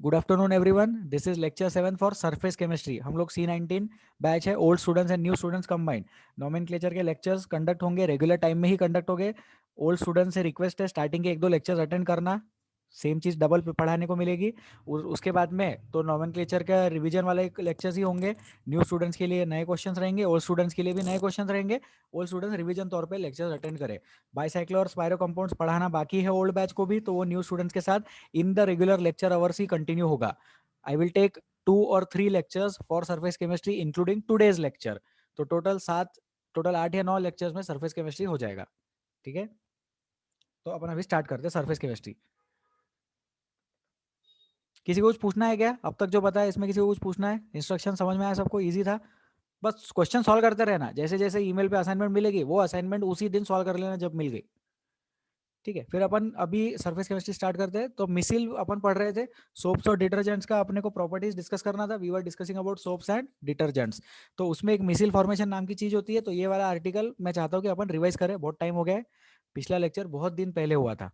Good afternoon everyone, this is lecture 7 for surface chemistry. हम लोग C19 batch है, old students and new students combined. Nomenclature के lectures conduct होंगे, regular time में ही conduct होंगे। Old student से request है स्टार्टिंग के 1-2 लेक्चर्स अटेंड करना, सेम चीज़ डबल पढ़ाने को मिलेगी। उसके बाद में तो नोमेनक्लेचर का रिवीजन वाले लेक्चर्स ही होंगे। न्यू स्टूडेंट्स के लिए नए क्वेश्चंस रहेंगे, ओल्ड स्टूडेंट्स के लिए भी नए क्वेश्चंस रहेंगे। ओल्ड स्टूडेंट्स रिवीजन तौर पे लेक्चर्स अटेंड करें। बाइसाइक्लो और स्पायरो कंपाउंड्स पढ़ाना बाकी है ओल्ड बैच को भी, तो वो न्यू स्टूडेंट्स के साथ in the regular lecture hours he continue होगा। I will take 2 or 3 lectures for surface chemistry including today's lecture। तो टोटल 8 या 9 लेक्चर्स में सरफेस केमिस्ट्री हो जाएगा। ठीक है, तो अपन अभी स्टार्ट करते हैं सरफेस केमिस्ट्री। किसी को कुछ पूछना है क्या? अब तक जो बताया इसमें किसी को कुछ पूछना है? इंस्ट्रक्शन समझ में आया सबको? इजी था? बस क्वेश्चन सॉल्व करते रहना, जैसे जैसे ईमेल पे असाइनमेंट मिलेगी वो असाइनमेंट उसी दिन सॉल्व कर लेना जब मिल गई। ठीक है, फिर अपन अभी सरफेस केमिस्ट्री स्टार्ट करते हैं। तो मिसिल अपन पढ़ रहे थे, सोप्स और डिटर्जेंट्स का अपने को प्रॉपर्टीज डिस्कस करना था। We were discussing about soaps and detergents. तो उसमें एक मिसिल फॉर्मेशन नाम की चीज होती है। तो ये वाला आर्टिकल मैं चाहता हूँ कि अपन रिवाइज करें, बहुत टाइम हो गया है, पिछला लेक्चर बहुत दिन पहले हुआ था।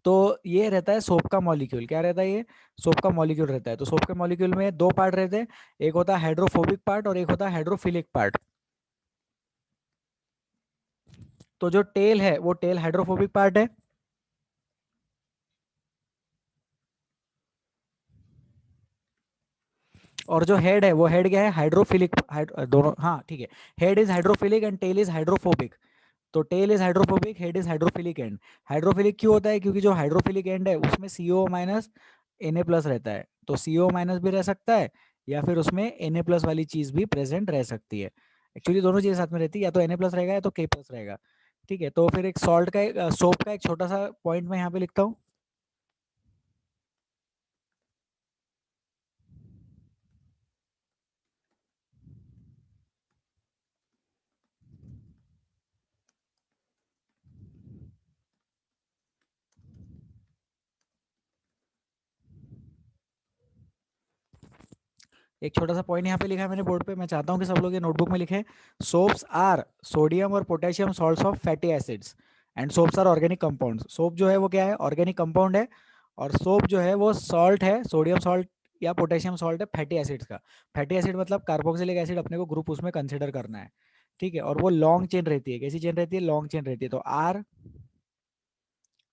तो ये रहता है सोप का मॉलिक्यूल। क्या रहता है ये? सोप का मॉलिक्यूल रहता है। तो सोप के मॉलिक्यूल में 2 पार्ट रहते हैं, एक होता है हाइड्रोफोबिक पार्ट और एक होता है हाइड्रोफिलिक पार्ट। तो जो टेल है वो टेल हाइड्रोफोबिक पार्ट है, और जो हेड है वो हेड क्या है? हाइड्रोफिलिक। दोनों, हाँ ठीक है। Head is hydrophilic and tail is hydrophobic. तो tail is hydrophobic, head is hydrophilic and. Hydrophilic क्यों होता है? क्योंकि जो हाइड्रोफिलिक एंड है उसमें CO माइनस Na प्लस रहता है। तो CO माइनस भी रह सकता है या फिर उसमें Na प्लस वाली चीज भी प्रेजेंट रह सकती है। एक्चुअली दोनों चीजें साथ में रहती है, या तो Na प्लस रहेगा या तो K प्लस रहेगा। ठीक है, तो फिर एक सॉल्ट का, सोप का एक छोटा सा पॉइंट मैं यहाँ पे लिखता हूँ। एक छोटा सा पॉइंट यहाँ पे लिखा है मैंने बोर्ड पे, मैं चाहता हूँ कि सब लोग ये नोटबुक में लिखें। सोप्स आर सोडियम और potassium salts of fatty acids and soaps are organic compounds. Soap जो है वो क्या है? ऑर्गेनिक कंपाउंड है। और सोप जो है वो सॉल्ट है, सोडियम सॉल्ट या पोटेशियम सॉल्ट है फैटी एसिड्स का। फैटी एसिड मतलब कार्बोक्सिलिक एसिड अपने को ग्रुप उसमें कंसिडर करना है। ठीक है, और वो लॉन्ग चेन रहती है। कैसी चेन रहती है? लॉन्ग चेन रहती है। तो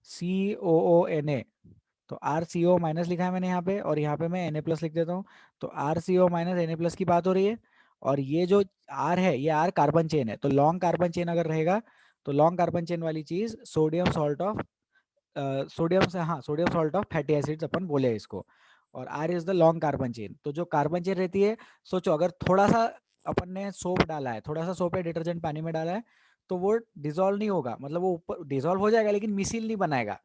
RCOONA, तो RCO माइनस लिखा है मैंने यहाँ पे, और यहाँ पे मैं Na प्लस लिख देता हूँ। तो RCO माइनस Na प्लस की बात हो रही है। और ये जो R है ये R कार्बन चेन है। तो लॉन्ग कार्बन चेन अगर रहेगा तो लॉन्ग कार्बन चेन वाली चीज sodium salt of sodium salt of fatty acids अपन बोले इसको। और R is the long carbon chain. तो जो कार्बन चेन रहती है, सोचो अगर थोड़ा सा अपन ने सोप डाला है, थोड़ा सा सोप या डिटर्जेंट पानी में डाला है, तो वो डिजोल्व नहीं होगा, मतलब वो ऊपर डिजोल्व हो जाएगा लेकिन मिसिल नहीं बनाएगा।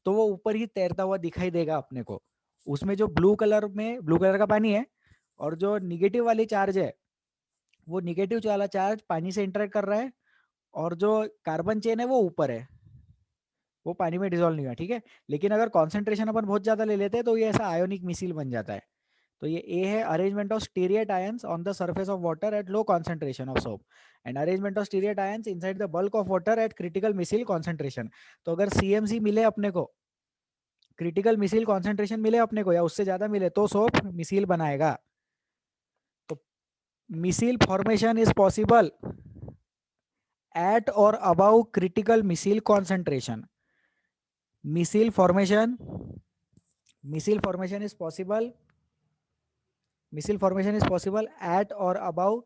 तो वो ऊपर ही तैरता हुआ दिखाई देगा अपने को। उसमें जो ब्लू कलर का पानी है, और जो निगेटिव वाली चार्ज है वो निगेटिव वाला चार्ज पानी से इंटरेक्ट कर रहा है, और जो कार्बन चेन है वो ऊपर है, वो पानी में डिजोल्व नहीं हुआ। ठीक है, लेकिन अगर कॉन्सेंट्रेशन अपन बहुत ज्यादा ले लेते हैं तो ये ऐसा आयोनिक मिसिल बन जाता है। तो ये ए है, arrangement of stearate ions on the surface of water at low concentration of soap, and arrangement of stearate ions inside the bulk of water at critical micelle concentration. तो अगर CMC मिले अपने को, क्रिटिकल मिसाइल कॉन्सेंट्रेशन मिले अपने को या उससे ज्यादा मिले, तो सोप मिसाइल बनाएगा। तो micelle formation is possible at और above critical micelle concentration. Micelle formation micelle formation is possible micelle formation is possible at और above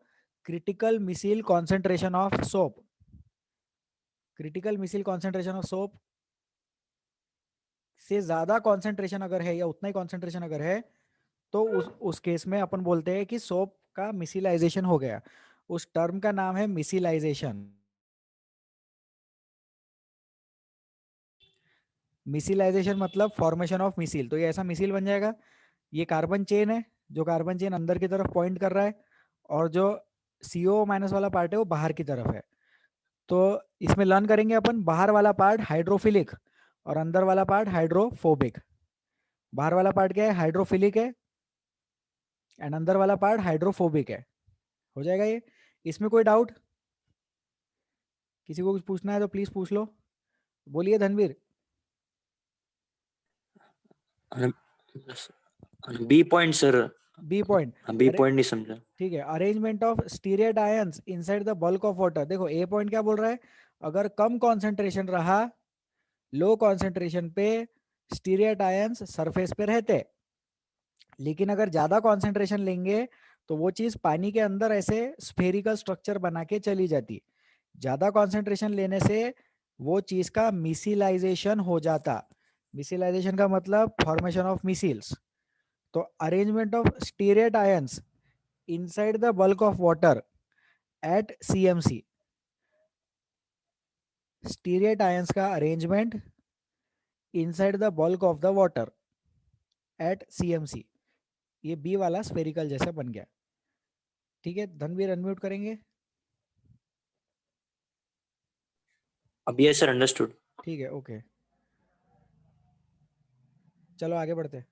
critical micelle concentration of soap. Critical micelle concentration of soap से ज्यादा concentration अगर है या उतना ही concentration अगर है, तो उस केस में अपन बोलते हैं कि सोप का मिसिलाइजेशन हो गया। उस टर्म का नाम है मिसिलाइजेशन। मिसिलाइजेशन मतलब फॉर्मेशन ऑफ मिसिल। तो ये ऐसा मिसिल बन जाएगा। ये कार्बन चेन है, जो कार्बन चेन अंदर की तरफ पॉइंट कर रहा है, और जो CO माइनस वाला पार्ट है वो बाहर की तरफ है। तो इसमें लर्न करेंगे अपन, बाहर वाला पार्ट हाइड्रोफिलिक और अंदर वाला पार्ट हाइड्रोफोबिक। बाहर वाला पार्ट क्या है? हाइड्रोफिलिक है, एंड अंदर वाला पार्ट हाइड्रोफोबिक है। हो जाएगा ये? इसमें कोई डाउट? किसी को कुछ पूछना है तो प्लीज पूछ लो। बोलिए Dhanveer. B point sir, B point, B अरे पॉइंट नहीं समझा। ठीक है, arrangement of stearate ions inside the bulk of water. देखो ए पॉइंट क्या बोल रहा है, अगर कम कॉन्सेंट्रेशन रहा, लो कॉन्सेंट्रेशन पे स्टीरियड आयंस सरफेस पे रहते, लेकिन अगर ज्यादा कॉन्सेंट्रेशन लेंगे तो वो चीज पानी के अंदर ऐसे स्फेरिकल स्ट्रक्चर बना के चली जाती। ज्यादा कॉन्सेंट्रेशन लेने से वो चीज का मिसिलाइजेशन हो जाता। मिसिलाइजेशन का मतलब फॉर्मेशन ऑफ मिसिल्स। तो arrangement of stearate ions inside the bulk of water at CMC, stearate ions का arrangement inside the bulk of the water at CMC, ये बी वाला स्फेरिकल जैसा बन गया। ठीक है, धनवीर अनम्यूट करेंगे। अब ये सर अंडरस्टूड। ठीक है, ओके, चलो आगे बढ़ते।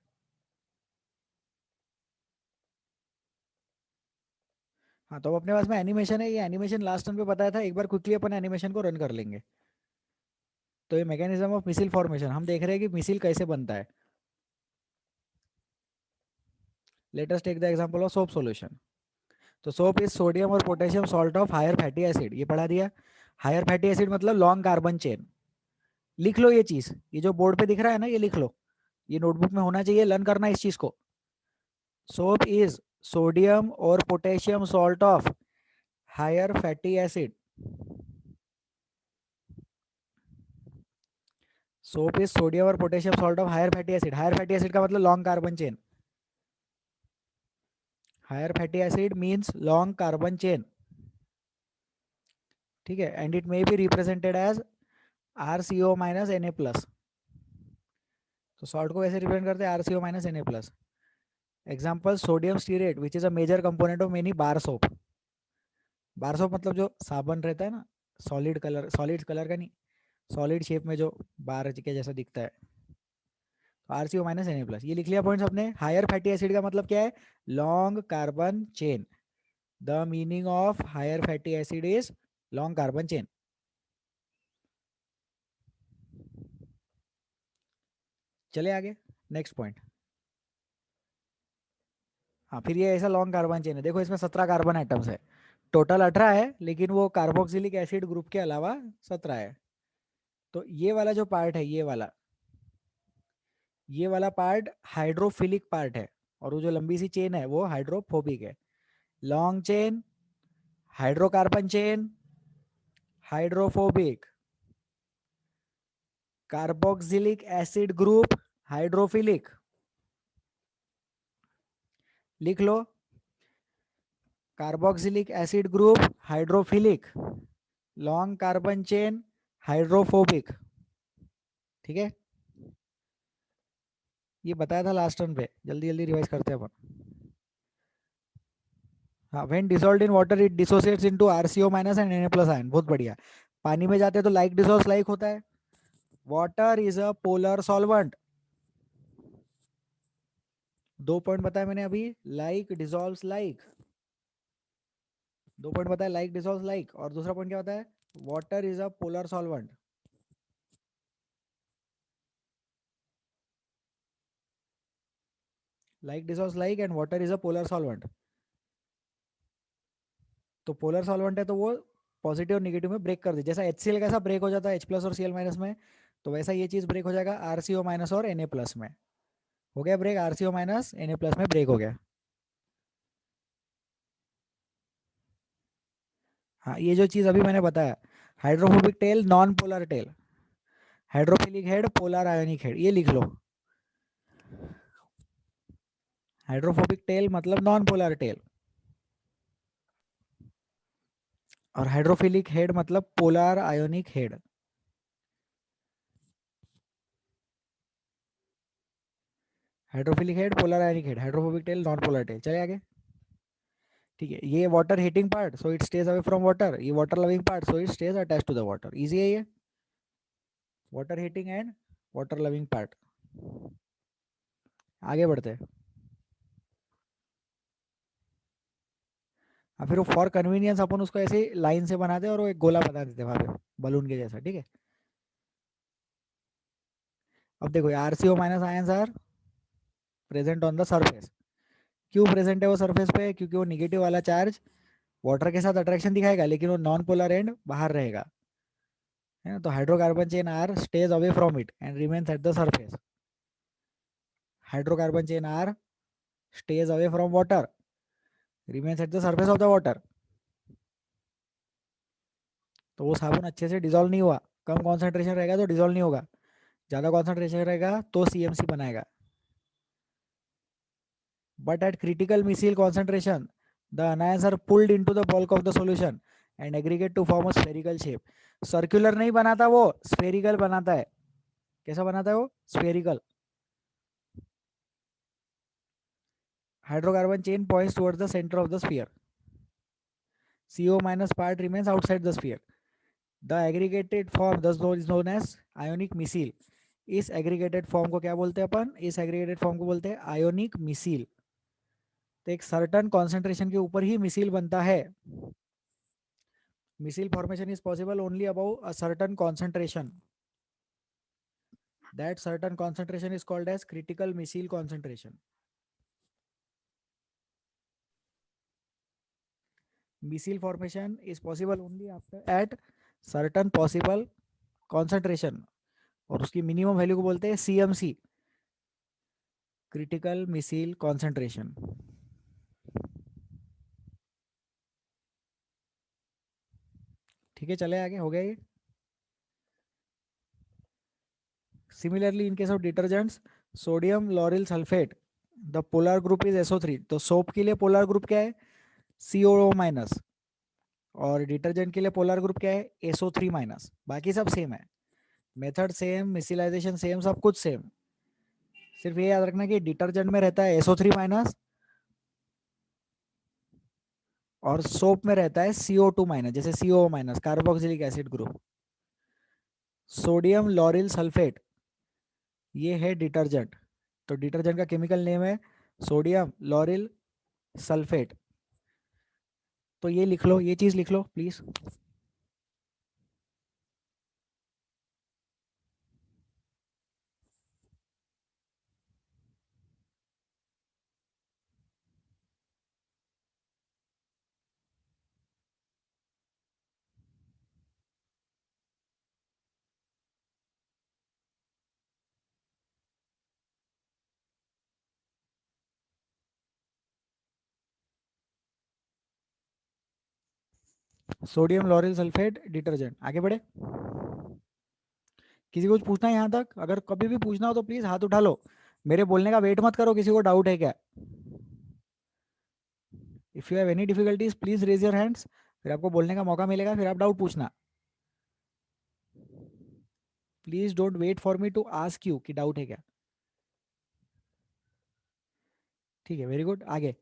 हाँ, तो अब अपने पास में एनिमेशन है, ये एनिमेशन लास्ट टाइम पे बताया था, एक बार क्विकली अपन एनिमेशन को रन कर लेंगे। तो ये मैकेनिज्म ऑफ मिसिल फॉर्मेशन, हम देख रहे हैं कि मिसिल कैसे बनता है। Let us take the example of soap solution. तो सोप इज सोडियम और potassium salt of higher fatty acid, ये पढ़ा दिया। हायर फैटी एसिड मतलब लॉन्ग कार्बन चेन। लिख लो ये चीज, ये जो बोर्ड पे दिख रहा है ना, ये लिख लो, ये नोटबुक में होना चाहिए, लर्न करना इस चीज को। सोप इज सोडियम और potassium salt of higher fatty acid. Soap is sodium और potassium salt of higher fatty acid. Higher fatty acid का मतलब long carbon chain. Higher fatty acid means long carbon chain. ठीक है, and it may be represented as RCO minus Na plus. तो salt को वैसे represent करते हैं RCO minus Na plus. Example sodium stearate which is a major component of many bar soap. Bar soap मतलब जो साबुन रहता है ना, सॉलिड कलर, सॉलिड कलर का नहीं, सॉलिड शेप में जो बार के जैसा दिखता है। तो RCO माइनस Na प्लस, ये लिख लिया पॉइंट्स अपने। हायर फैटी एसिड का मतलब क्या है, long carbon chain. The meaning of higher fatty acid is long carbon chain. चले आगे, नेक्स्ट पॉइंट। हाँ, फिर ये ऐसा लॉन्ग कार्बन चेन है, देखो इसमें 17 कार्बन एटम्स है, टोटल 18 है, लेकिन वो कार्बोक्सिलिक एसिड ग्रुप के अलावा 17 है। तो ये वाला जो पार्ट है, ये वाला पार्ट हाइड्रोफिलिक पार्ट है, और वो जो लंबी सी चेन है वो हाइड्रोफोबिक है। Long chain hydrocarbon chain hydrophobic, carboxylic acid group hydrophilic. लिख लो, carboxylic acid group hydrophilic, long carbon chain hydrophobic. ठीक है, ये बताया था लास्ट टर्न पे, जल्दी जल्दी रिवाइज करते हैं अपन। हाँ, when dissolved in water it dissociates into RCO minus and Na plus ion. बहुत बढ़िया, पानी में जाते हैं तो लाइक डिसॉल्व्स लाइक होता है। Water is a polar solvent. 2 point बताया मैंने अभी, लाइक डिसॉल्व्स लाइक। 2 पॉइंट बताया, लाइक डिसॉल्व्स लाइक, और दूसरा पॉइंट क्या बताया, water is a polar solvent. Like dissolves like and water is a polar solvent. तो पोलर सॉल्वेंट है तो वो पॉजिटिव और निगेटिव में ब्रेक कर दे, जैसा HCl कैसा ब्रेक हो जाता है H प्लस और Cl माइनस में, तो वैसा ये चीज ब्रेक हो जाएगा RCO माइनस और Na प्लस में। हो गया break, RCO minus Na plus में ब्रेक हो गया। हाँ, ये जो चीज अभी मैंने बताया, hydrophobic tail non polar tail, hydrophilic head polar ionic head, ये लिख लो। हाइड्रोफोबिक टेल मतलब नॉन पोलर टेल, और हाइड्रोफिलिक हेड मतलब polar ionic head. Hydrophilic head polar ionic head, hydrophobic tail non polar tail. चले आगे। ठीक है, ये water hating part, so it stays away from water, ये water loving part, so it stays attach to the water. Easy है ये, water hating and water loving part. आगे बढ़ते हैं। फिर वो फॉर कन्वीनियंस अपन उसको ऐसे लाइन से बनाते हैं और वो एक गोला बना देते हैं वहां पे बलून के जैसा। ठीक है, अब देखो RCO minus ions are present on the surface. क्यों प्रेजेंट है वो सरफेस पे? क्योंकि वो निगेटिव वाला चार्ज वाटर के साथ अट्रैक्शन दिखाएगा, लेकिन वो नॉन पोलर एंड बाहर रहेगा, है ना। तो hydrocarbon chain are stays away from it and remains at the surface. Hydrocarbon chain are stays away from water, remains at the surface of the water. तो वो साबुन अच्छे से डिजोल्व नहीं हुआ, कम कॉन्सेंट्रेशन रहेगा तो डिजोल्व नहीं होगा, ज़्यादा कॉन्सेंट्रेशन रहेगा तो सीएमसी बनाएगा। But at critical missile concentration, the anions are pulled into the bulk of the solution and aggregate to form a spherical shape. Circular नहीं बनाता वो, spherical बनाता है। कैसा बनाता है वो? Spherical. Hydrocarbon chain points towards the center of the sphere. CO minus part remains outside the sphere. The aggregated form thus is known as ionic missile. इस aggregated form को क्या बोलते हैं अपन? इस aggregated form को बोलते हैं ionic missile. तो एक सर्टन कॉन्सेंट्रेशन के ऊपर ही मिसाइल बनता है। Missile formation is possible only above a certain concentration. That certain concentration is called as critical missile concentration. Missile formation is possible only after at certain possible concentration, और उसकी minimum value को बोलते हैं CMC, critical micelle concentration. ठीक है, चले आगे, हो गया ये। Similarly, in case of detergents, sodium lauryl sulfate, the polar group is SO3. तो सोप के लिए पोलर ग्रुप क्या है? COO minus. और डिटर्जेंट के लिए पोलर ग्रुप क्या है? SO3 minus. बाकी सब सेम है, मेथड सेम, मिसिलाइजेशन सेम, सब कुछ सेम। सिर्फ ये याद रखना कि डिटर्जेंट में रहता है SO3 माइनस और सोप में रहता है CO2 माइनस, जैसे COO minus, carboxylic acid group. Sodium lauryl sulphate ये है डिटर्जेंट, तो डिटर्जेंट का केमिकल नेम है सोडियम लॉरिल सल्फेट। तो ये लिख लो, ये चीज लिख लो please. Sodium lauryl sulphate detergent. आगे बढ़े, किसी को कुछ पूछना है यहाँ तक? अगर कभी भी पूछना हो तो प्लीज हाथ उठा लो, मेरे बोलने का वेट मत करो, किसी को डाउट है क्या? If you have any difficulties please raise your hands, फिर आपको बोलने का मौका मिलेगा, फिर आप डाउट पूछना। Please don't wait for me to ask you कि डाउट है क्या। ठीक है, वेरी गुड। आगे,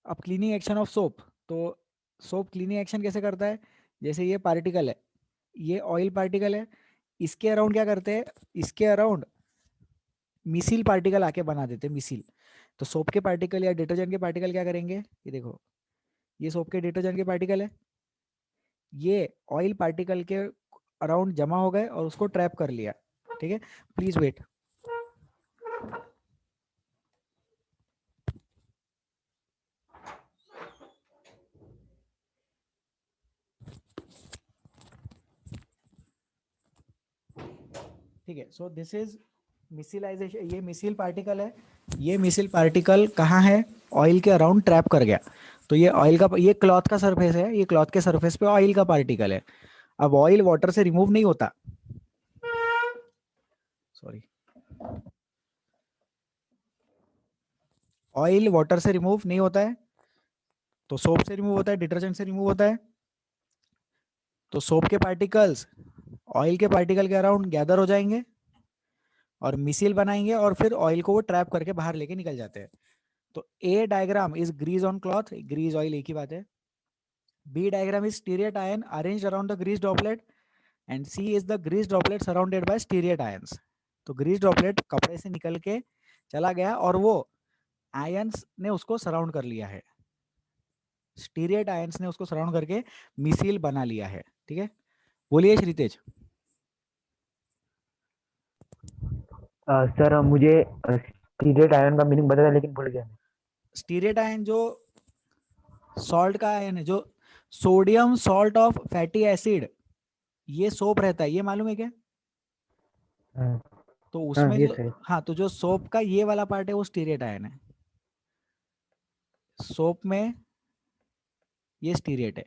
अब क्लीनिंग एक्शन ऑफ सोप। तो सोप क्लीनिंग एक्शन कैसे करता है? जैसे ये पार्टिकल है, ये ऑयल पार्टिकल है, इसके अराउंड क्या करते हैं? इसके अराउंड मिसिल पार्टिकल आके बना देते हैं, मिसिल। तो सोप के पार्टिकल या डिटर्जेंट के पार्टिकल क्या करेंगे? ये देखो, ये सोप के डिटर्जेंट के पार्टिकल है, ये ऑयल पार्टिकल के अराउंड जमा हो गए और उसको ट्रैप कर लिया। ठीक है, प्लीज वेट। ठीक है, सो दिस इज मिसिलाइजेशन। ये मिसिल पार्टिकल है, ये मिसिल पार्टिकल कहाँ है? ऑयल के अराउंड ट्रैप कर गया। तो ये ऑयल का, ये क्लॉथ का सरफेस है, ये क्लॉथ के सरफेस पे ऑयल का पार्टिकल है। अब ऑयल वाटर से रिमूव नहीं होता, सॉरी, ऑयल वाटर से रिमूव नहीं होता है, तो सोप से रिमूव होता है, डिटर्जेंट से रिमूव होता है। तो सोप के पार्टिकल्स ऑयल के पार्टिकल के अराउंड गैदर हो जाएंगे और मिसिल बनाएंगे और फिर ऑयल को वो ट्रैप करके बाहर लेके निकल जाते हैं। तो A diagram is grease on cloth, grease oil एक ही बात है। B diagram is stearate ion arranged around the grease droplet and C is the grease droplet surrounded by stearate ions. तो ग्रीस ड्रॉपलेट कपड़े से निकल के चला गया और वो आयंस ने उसको सराउंड कर लिया है, स्टीरियट आयंस ने उसको सराउंड करके मिसिल बना लिया है। ठीक है, बोलिए श्रीतेज। सर मुझे स्टीरेट आयन का मीनिंग बता था लेकिन भूल गया मैं। स्टीरेट आयन जो सॉल्ट का आयन है, जो sodium salt of fatty acid, ये सोप रहता है, ये मालूम है क्या? हाँ तो हाँ उसमें ये जो, सही। हाँ, तो जो सोप का ये वाला पार्ट है वो स्टीरेट आयन है। सोप में ये स्टीरेट है,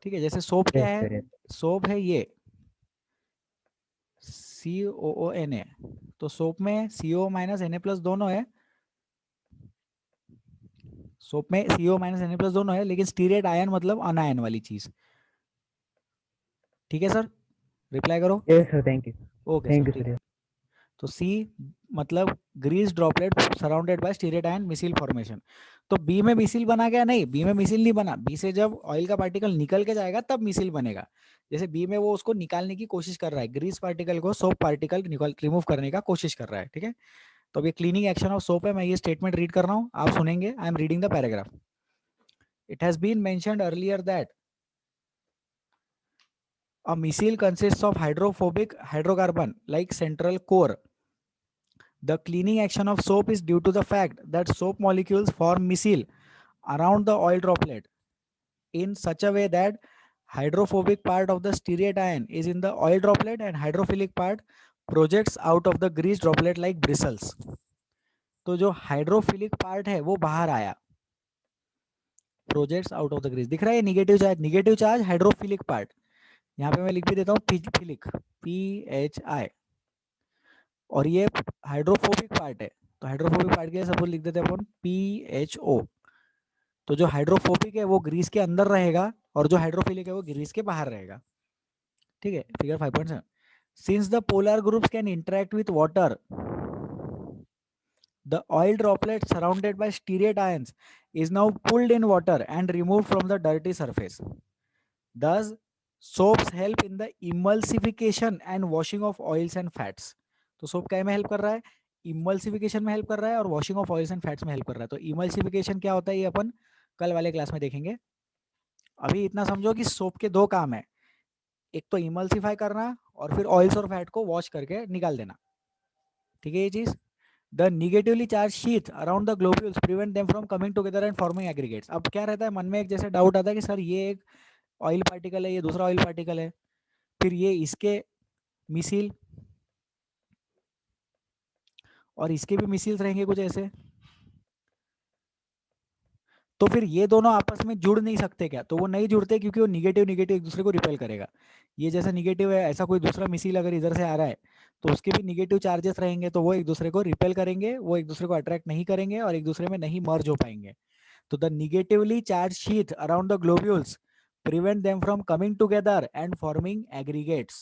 ठीक है। जैसे सोप क्या यस है? सर। सोप है ये COONA, तो सोप में CO माइनस Na प्लस दोनों है, सोप में CO माइनस Na प्लस दोनों है, लेकिन स्टीरेट आयन मतलब अनायन वाली चीज। ठीक है सर, रिप्लाई करो। Yes sir, thank you. Okay sir, thank you ठीक सर। है। तो सी मतलब grease droplet surrounded by stearate ion micelle formation. तो बी में मिसिल बना क्या? नहीं, बी में मिसिल नहीं बना। बी से जब ऑयल का पार्टिकल निकल के जाएगा तब मिसिल बनेगा। जैसे बी में वो उसको निकालने की कोशिश कर रहा है, ग्रीस पार्टिकल को सोप पार्टिकल निकल रिमूव करने का कोशिश कर रहा है, ठीक है। तो अब ये क्लीनिंग एक्शन ऑफ सोप है, मैं ये स्टेटमेंट रीड कर रहा हूँ, आप सुनेंगे। I am reading the paragraph. It has been mentioned earlier that a missile consists of hydrophobic hydrocarbon like central core. The cleaning action of soap is due to the fact that soap molecules form missile around the oil droplet in such a way that hydrophobic part of the stearate ion is in the oil droplet and hydrophilic part projects out of the grease droplet like bristles. तो जो hydrophilic part है वो बाहर आया, projects out of the grease. दिख रहा है negative charge hydrophilic part. यहाँ पे मैं लिख भी देता हूँ फिलिक, PHI, और ये हाइड्रोफोबिक पार्ट है। तो हाइड्रोफोबिक पार्ट के लिए सपोज लिख देते हैं अपन PHO। तो जो हाइड्रोफोबिक है वो ग्रीस के अंदर रहेगा और जो हाइड्रोफिलिक है वो ग्रीस के बाहर रहेगा, ठीक है। Figure 5.7, since the polar groups can interact with water, the oil droplet surrounded by stearate ions is now pulled in water and removed from the dirty surface. Thus, soaps help in the emulsification and washing of oils and fats. तो soap क्या में help कर रहा है? Emulsification में help कर रहा है और washing of oils and fats में हेल्प कर रहा है। तो इमल्सिफिकेशन क्या होता है ये अपन कल वाले क्लास में देखेंगे। अभी इतना समझो कि सोप के दो काम है, एक तो इमल्सिफाई करना और फिर ऑयल्स और फैट को वॉश करके निकाल देना, ठीक है ये चीज। The negatively charged sheath around the globules prevent them from coming together and forming aggregates. अब क्या रहता है मन में, एक जैसे डाउट आता है कि सर ये एक ऑयल पार्टिकल है, ये दूसरा ऑयल पार्टिकल है, फिर ये इसके मिसिल और इसके भी मिसिल्स रहेंगे कुछ ऐसे, तो फिर ये दोनों आपस में जुड़ नहीं सकते क्या? तो वो नहीं जुड़ते क्योंकि वो निगेटिव निगेटिव एक दूसरे को रिपेल करेगा। ये जैसा निगेटिव है, ऐसा कोई दूसरा मिसिल अगर इधर से आ रहा है तो उसके भी निगेटिव चार्जेस रहेंगे, तो वो एक दूसरे को रिपेल करेंगे, वो एक दूसरे को अट्रैक्ट नहीं करेंगे और एक दूसरे में नहीं मर्ज हो पाएंगे। तो the negatively charged sheath around the globules prevent them from coming together and forming aggregates.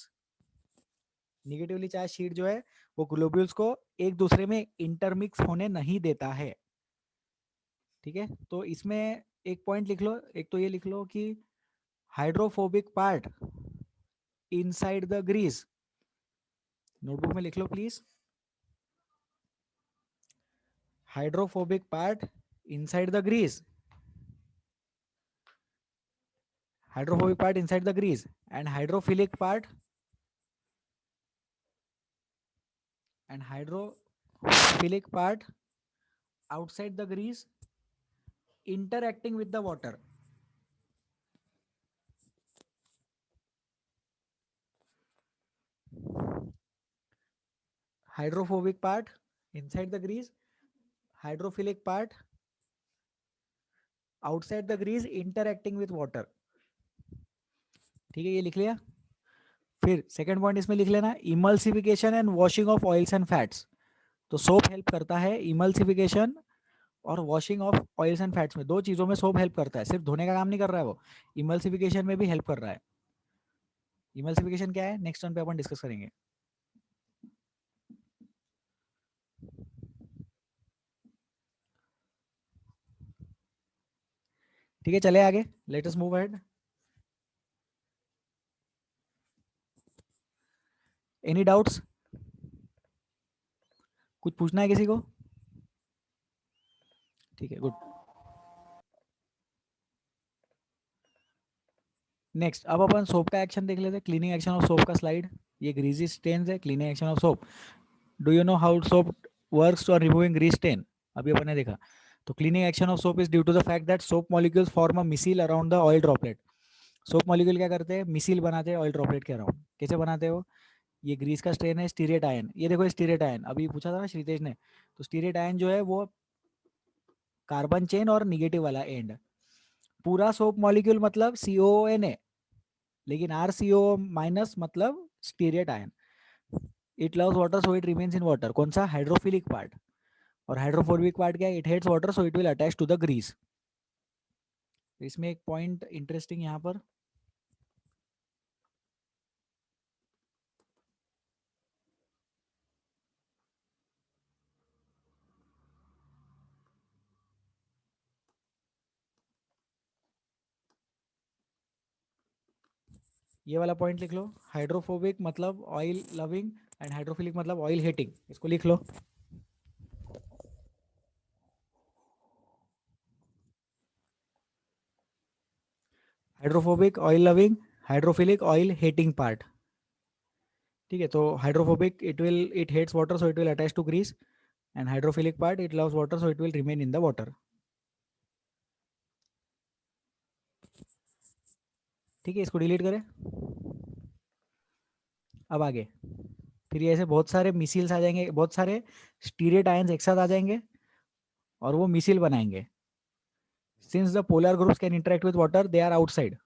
Negatively charge sheet जो है वो ग्लोब्यूल्स को एक दूसरे में इंटरमिक्स होने नहीं देता है, ठीक है। तो इसमें एक पॉइंट लिख लो, एक तो ये लिख लो कि hydrophobic part inside the grease, notebook में लिख लो please, hydrophobic part inside the grease, hydrophobic part inside the grease and hydrophilic part and hydrophilic part outside the grease interacting with the water. Hydrophobic part inside the grease, hydrophilic part outside the grease interacting with water, ठीक है, ये लिख लिया। फिर second point इसमें लिख लेना, emulsification and washing of oils and fats. तो सोप हेल्प करता है इमल्सिफिकेशन और washing of oils and fats में, दो चीजों में सोप हेल्प करता है, सिर्फ धोने का काम नहीं कर रहा है वो, इमल्सिफिकेशन में भी हेल्प कर रहा है। इमल्सिफिकेशन क्या है नेक्स्ट वन पे अपन डिस्कस करेंगे। ठीक है, चले आगे, let us move ahead. Any doubts? कुछ पूछना है किसी को? ठीक है, गुड। नेक्स्ट अब अपन सोप का एक्शन देख लेते हैं, क्लीनिंग एक्शन ऑफ सोप का स्लाइड। ये ग्रीजी स्टेन्स है, cleaning action of soap. Do you know how soap works on removing grease stain, अभी अपन ने देखा। तो cleaning action of soap is due to the fact that soap molecules form a micelle around the oil droplet. Soap molecule क्या करते हैं, missile बनाते हैं ऑयल ड्रॉपलेट के अराउंड। कैसे बनाते हो, ये ग्रीस का स्टेन है, स्टीरेट आयन, ये देखो स्टीरेट आयन अभी पूछा था ना श्रीतेश ने। तो स्टीरेट आयन जो है वो कार्बन चेन और निगेटिव वाला एंड। पूरा सोप मॉलिक्यूल मतलब CON है, लेकिन RCO माइनस मतलब stearate ion. It loves water so it remains in water, कौन सा, हाइड्रोफिलिक पार्ट। और हाइड्रोफोबिक पार्ट क्या है, it hates water so it will attach to the grease. इसमें एक पॉइंट इंटरेस्टिंग यहाँ पर, ये वाला पॉइंट लिख लो। हाइड्रोफोबिक मतलब ऑयल लविंग एंड हाइड्रोफिलिक मतलब ऑयल हेटिंग, इसको लिख लो। Hydrophobic oil loving, hydrophilic oil hating part. ठीक है, तो hydrophobic it hates water so it will attach to grease, and hydrophilic part it loves water so it will remain in the water. ठीक है, इसको delete करें। अब आगे फिर ये ऐसे बहुत सारे मिसिल्स आ जाएंगे, बहुत सारे स्टीरेट आयंस एक साथ आ जाएंगे और वो मिसिल बनाएंगे। Since the polar groups can interact with water they are outside.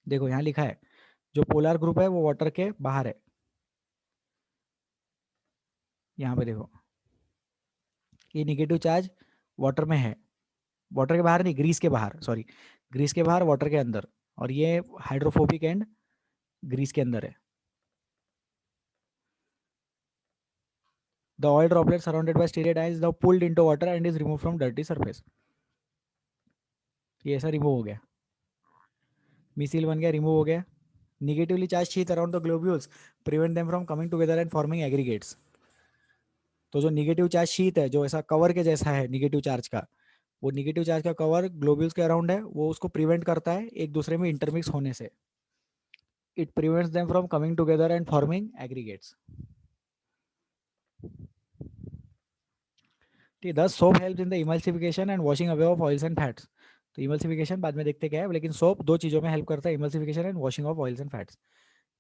देखो यहाँ लिखा है जो पोलर ग्रुप है वो वाटर के बाहर है। यहाँ पे देखो ये निगेटिव चार्ज वाटर में है, वाटर के बाहर नहीं, ग्रीस के बाहर, सॉरी, ग्रीस के बाहर वाटर के अंदर। और ये हाइड्रोफोबिक एंड ग्रीस के अंदर है। The oil droplet surrounded by stearate ions the pulled into water and is remove from dirty surface. ये ऐसा रिमूव हो गया, मिसिल बन गया, रिमूव हो गया। Negatively charge sheet around the globules prevent them from coming together and forming aggregates. तो जो निगेटिव चार्ज शीट है, जो ऐसा कवर के जैसा है निगेटिव चार्ज का, वो निगेटिव चार्ज का कवर ग्लोब्यूल्स के अराउंड है, वो उसको प्रिवेंट करता है एक दूसरे में इंटरमिक्स होने से। It prevents them from coming together and forming aggregates. ठीक, दस soap helps in the emulsification and washing away of oils and fats. तो इमल्सिफिकेशन बाद में देखते क्या है, लेकिन सोप दो चीज़ों में हेल्प करता है, emulsification and washing of oils and fats.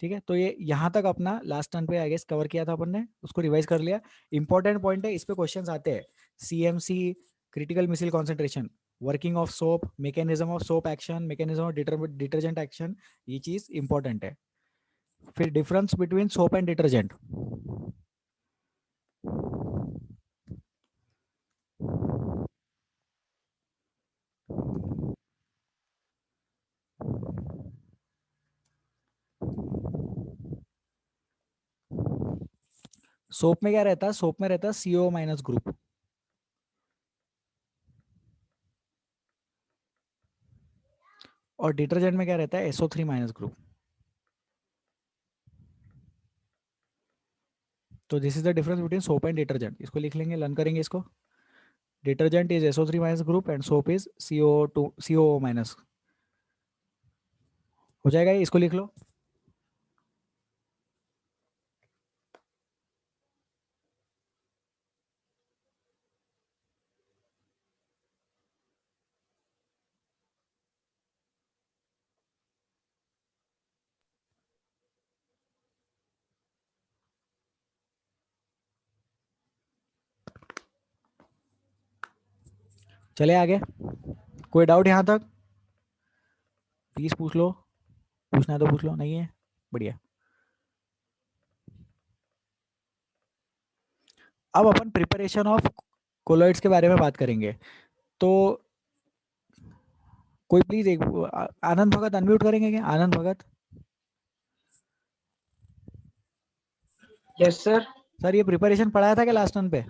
ठीक है, तो ये यहाँ तक अपना लास्ट टर्न पे आई गेस कवर किया था अपन ने, उसको रिवाइज कर लिया। इंपॉर्टेंट पॉइंट है, इस पे क्वेश्चंस आते हैं। CMC, critical micelle concentration, working of soap, mechanism of soap action, mechanism of detergent action, ये चीज इंपॉर्टेंट है। फिर difference between soap and detergent. Soap में क्या रहता है, सोप में रहता है CO माइनस ग्रुप, और डिटर्जेंट में क्या रहता है, SO3 माइनस ग्रुप। तो this is the difference between soap and detergent, इसको लिख लेंगे, लर्न करेंगे इसको। Detergent is SO3 minus group and soap is CO minus. हो जाएगा ये, इसको लिख लो। चले आगे, कोई डाउट यहाँ तक, प्लीज पूछ लो, पूछना है तो पूछ लो, नहीं है बढ़िया। अब अपन प्रिपरेशन ऑफ कोलॉइड्स के बारे में बात करेंगे। तो कोई प्लीज एक आनंद भगत अनम्यूट करेंगे क्या, Anand Bhagat. Yes sir. Sir ये प्रिपरेशन पढ़ाया था क्या लास्ट टर्न पे?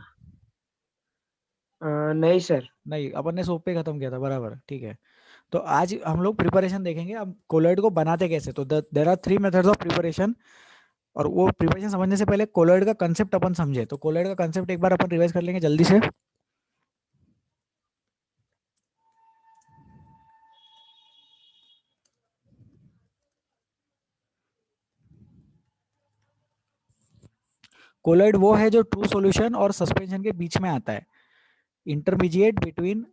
नहीं सर। नहीं, अपन ने सोप पे खत्म किया था, बराबर, ठीक है। तो आज हम लोग प्रिपरेशन देखेंगे, अब कोलॉइड को बनाते कैसे। तो there are 3 methods of preparation, और वो प्रिपरेशन समझने से पहले कोलॉइड का कंसेप्ट अपन समझे। तो कोलॉइड का कंसेप्ट एक बार अपन रिवाइज कर लेंगे जल्दी से। कोलॉइड वो है जो ट्रू सॉल्यूशन और सस्पेंशन के बीच में आता है, intermediate between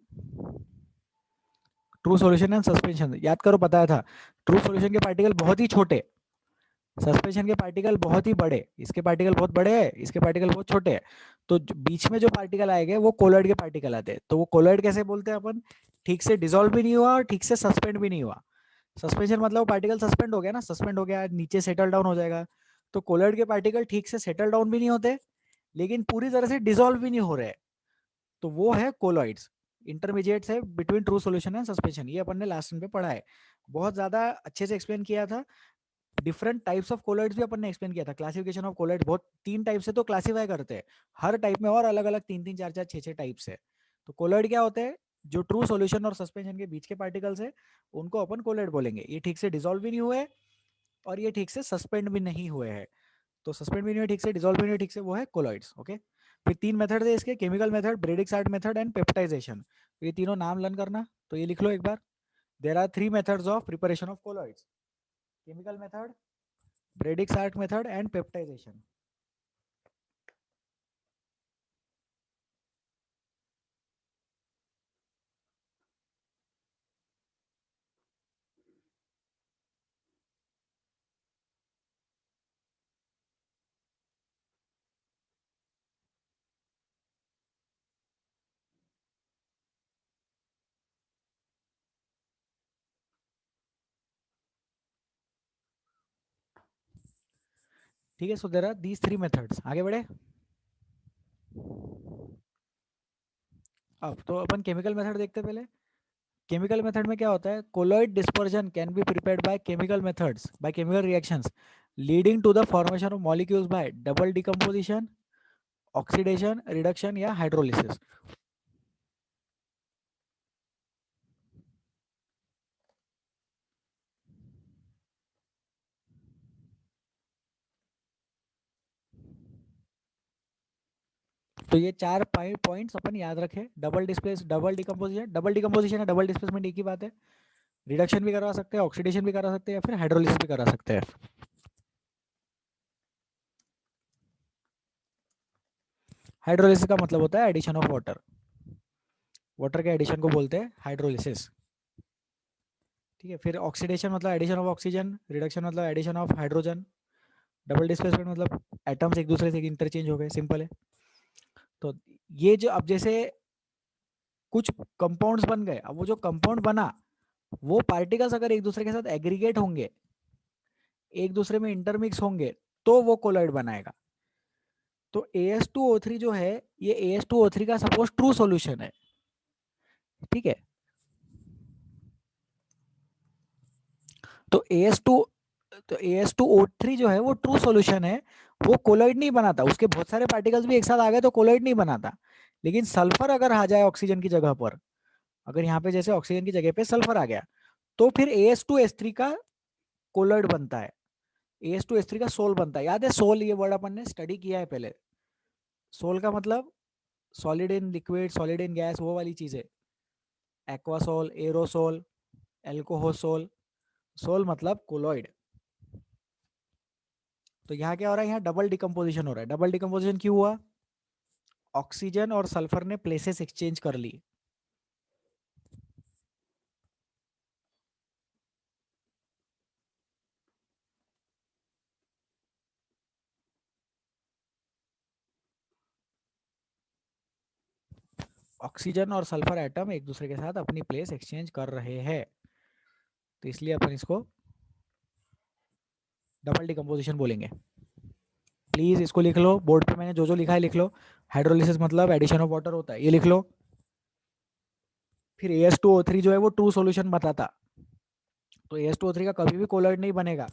true solution and suspension. याद करो, बताया था ट्रू सॉल्यूशन के पार्टिकल बहुत ही छोटे, सस्पेंशन के पार्टिकल बहुत ही बड़े, इसके पार्टिकल बहुत बड़े हैं, इसके पार्टिकल बहुत छोटे हैं, तो बीच में जो पार्टिकल आएंगे वो कोलॉइड के पार्टिकल आते हैं। तो वो कोलॉइड कैसे बोलते हैं अपन, ठीक से डिसॉल्व भी नहीं हुआ और ठीक से सस्पेंड भी नहीं हुआ। सस्पेंशन मतलब वो पार्टिकल सस्पेंड हो गया ना, सस्पेंड हो गया नीचे सेटल डाउन हो जाएगा। तो कोलॉइड के पार्टिकल ठीक से सेटल डाउन भी नहीं होते, लेकिन पूरी तरह से डिसॉल्व भी नहीं हो रहे, तो वो है कोलॉइड्स। इंटरमीडिएट है between true solution and suspension. ये अपन ने लास्ट में पढ़ा है, बहुत ज्यादा अच्छे से एक्सप्लेन किया था। डिफरेंट टाइप्स ऑफ कोलॉइड्स भी अपन ने एक्सप्लेन किया था। क्लासिफिकेशन ऑफ कोलॉइड बहुत 3 टाइप से तो क्लासिफाई करते हैं, हर टाइप में और अलग अलग 3 3 4 4 6 6 टाइप्स है। तो कोलॉइड क्या होते हैं, जो ट्रू सॉल्यूशन और सस्पेंशन के बीच के पार्टिकल्स है उनको अपन कोलॉइड बोलेंगे। ये ठीक से डिसॉल्व भी नहीं हुए और ये ठीक से सस्पेंड भी नहीं हुए हैं। तो सस्पेंड भी नहीं हुए ठीक से, डिसॉल्व भी नहीं हुए ठीक से, वो है कोलॉइड्स। ओके, फिर 3 मेथड है इसके, केमिकल मेथड, ब्रेडिक सार्ट मेथड एंड पेप्टाइजेशन। तो ये तीनों नाम लर्न करना, तो ये लिख लो एक बार। There are 3 methods of preparation of colloids, chemical method, Bredig Sart method and peptidization. ठीक है, so there are these 3 methods. आगे बढ़े। अब तो अपन केमिकल मेथड देखते हैं पहले। केमिकल मेथड में क्या होता है, colloid dispersion can be prepared by chemical methods, by chemical reactions leading to the formation of molecules by double decomposition, oxidation, reduction या हाइड्रोलिसिस। तो ये 4 पॉइंट्स अपन याद रखें। Double displace, double decomposition, double decomposition है, डबल डिस्प्लेसमेंट एक ही बात है। रिडक्शन भी करवा सकते हैं, ऑक्सीडेशन भी करा सकते हैं, या फिर हाइड्रोलिसिस भी करा सकते हैं। हाइड्रोलिसिस का मतलब होता है एडिशन ऑफ वाटर, वाटर के एडिशन को बोलते हैं हाइड्रोलिसिस। ठीक है, फिर ऑक्सीडेशन मतलब एडिशन ऑफ ऑक्सीजन, रिडक्शन मतलब addition of hydrogen, double displacement मतलब एटम्स एक दूसरे से इंटरचेंज हो गए, सिंपल है। तो ये जो अब जैसे कुछ कंपाउंड्स बन गए, अब वो जो कंपाउंड बना वो पार्टिकल्स अगर एक दूसरे के साथ एग्रीगेट होंगे, एक दूसरे में इंटरमिक्स होंगे, तो वो कोलॉइड बनाएगा। तो AS2O3 जो है, ये AS2O3 का सपोज ट्रू सॉल्यूशन है, ठीक है। तो AS2O3 जो है वो ट्रू सॉल्यूशन है, वो कोलॉइड नहीं बनाता। उसके बहुत सारे पार्टिकल्स भी एक साथ आ गए तो कोलॉइड नहीं बनाता। लेकिन सल्फर अगर आ जाए ऑक्सीजन की जगह पर, अगर यहाँ पे जैसे ऑक्सीजन की जगह पे सल्फर आ गया, तो फिर AS2S3 का कोलॉइड बनता है, AS2S3 का सोल बनता है। याद है सोल, ये वर्ड अपन ने स्टडी किया है पहले। सोल का मतलब solid in liquid, solid in gas, वो वाली चीज है। एक्वासोल, एरोसोल, एल्कोहोसोल, सोल मतलब कोलॉइड। तो यहाँ क्या हो रहा है, यहाँ डबल डिकम्पोजिशन हो रहा है। डबल डिकम्पोजिशन क्यों हुआ, ऑक्सीजन और सल्फर ने प्लेसेस एक्सचेंज कर ली। ऑक्सीजन और सल्फर एटम एक दूसरे के साथ अपनी प्लेस एक्सचेंज कर रहे हैं, तो इसलिए अपन इसको डबल डिकम्पोजिशन बोलेंगे। प्लीज इसको लिख लो, बोर्ड पे मैंने जो जो लिखा है लिख लो। हाइड्रोलिसिस मतलब एडिशन ऑफ वाटर होता है, ये लिख लो। फिर AS2O3 जो है वो ट्रू सॉल्यूशन बताता, तो AS2O3 का कभी भी कोलॉइड नहीं बनेगा।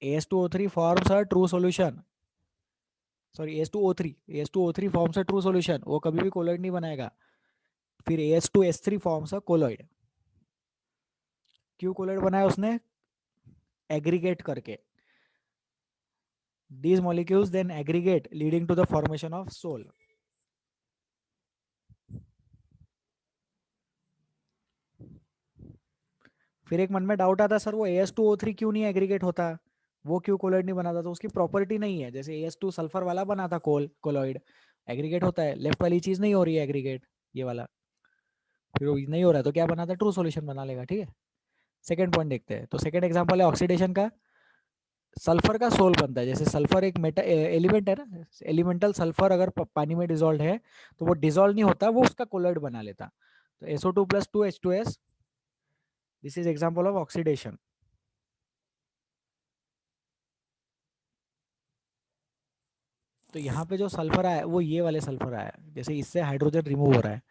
AS2O3 forms a true solution, sorry AS2O3 forms a true solution, वो कभी भी कोलॉइड नहीं बनाएगा। फिर AS2S3 forms a colloid। क्यों कोलॉइड बनाया उसने, एग्रीगेट करके। These molecules then aggregate leading to the formation of Sol। फिर एक मन में डाउट आता सर वो AS2O3 क्यों नहीं एग्रीगेट होता, वो क्यों कोलॉइड नहीं बनाता, तो उसकी प्रॉपर्टी नहीं है। जैसे AS2 सल्फर वाला बना था कोलॉइड, एग्रीगेट होता है, लेफ्ट वाली चीज नहीं हो रही है एग्रीगेट, ये वाला, फिर वो नहीं हो रहा है तो क्या बनाता है, ट्रू सॉल्यूशन बना लेगा। ठीक है, सेकंड पॉइंट देखते हैं। तो सेकंड एग्जांपल है ऑक्सीडेशन का। सल्फर का सोल बनता है, जैसे सल्फर एक एलिमेंट है ना, एलिमेंटल सल्फर अगर पानी में डिजोल्व है तो वो डिजोल्व नहीं होता, वो उसका कोलॉइड बना लेता। तो SO2+2H2S, this is example of oxidation. तो यहाँ पे जो सल्फर आया वो ये वाले सल्फर आया, जैसे इससे हाइड्रोजन रिमूव हो रहा है।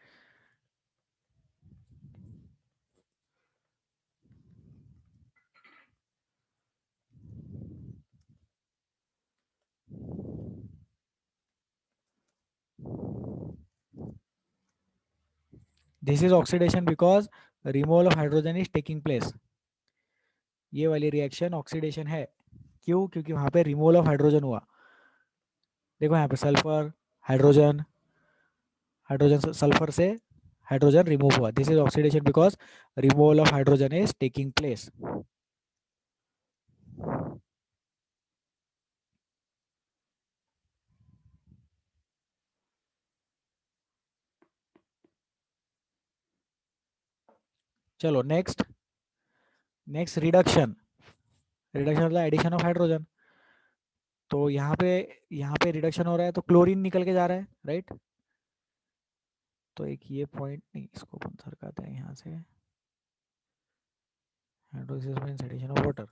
This is oxidation because removal of hydrogen is taking place. ये वाली रिएक्शन ऑक्सीडेशन है। क्यों? क्योंकि वहां पे रिमूवल ऑफ हाइड्रोजन हुआ। देखो यहाँ पे सल्फर, हाइड्रोजन, हाइड्रोजन सल्फर से हाइड्रोजन रिमूव हुआ। This is oxidation because removal of hydrogen is taking place. चलो नेक्स्ट, नेक्स्ट रिडक्शन। रिडक्शन मतलब एडिशन ऑफ हाइड्रोजन। तो यहाँ पे रिडक्शन हो रहा है तो क्लोरीन निकल के जा रहा है, राइट। तो एक ये पॉइंट नहीं, इसको अपन सरकाते हैं यहाँ से, hydrolysis means addition of water.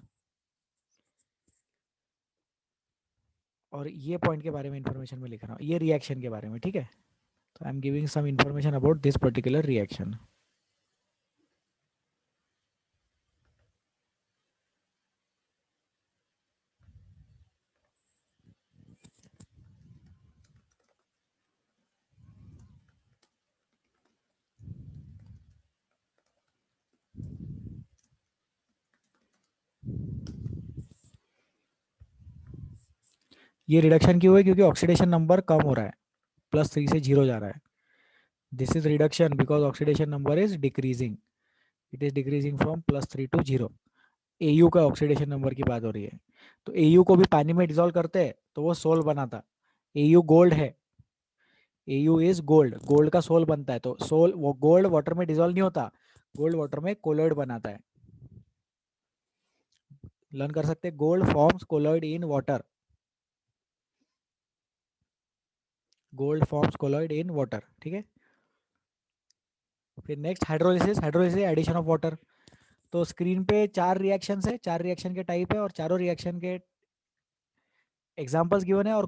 और ये पॉइंट के बारे में इंफॉर्मेशन में लिख रहा हूँ, ये रिएक्शन के बारे में, ठीक है। तो I am giving some information about this particular reaction. ये रिडक्शन क्यों है? क्योंकि ऑक्सीडेशन नंबर कम हो रहा है, +3 से 0 जा रहा है। This is reduction because oxidation number is decreasing, it is decreasing from +3 to 0। AU का ऑक्सीडेशन नंबर की बात हो रही है। तो AU को भी पानी में डिजोल्व करते हैं तो वो सोल बनाता। AU गोल्ड है, AU इज गोल्ड, गोल्ड का सोल बनता है। तो सोल, वो गोल्ड वाटर में डिजोल्व नहीं होता, गोल्ड वाटर में कोलॉइड बनाता है। लर्न कर सकते हैं, gold forms colloid in water, gold forms colloid in water, ठीक है। फिर next hydrolysis, hydrolysis addition of water. तो स्क्रीन पे 4 रिएक्शन है, 4 रिएक्शन के टाइप है और चारों रिएक्शन के एग्जांपल्स गिवन है और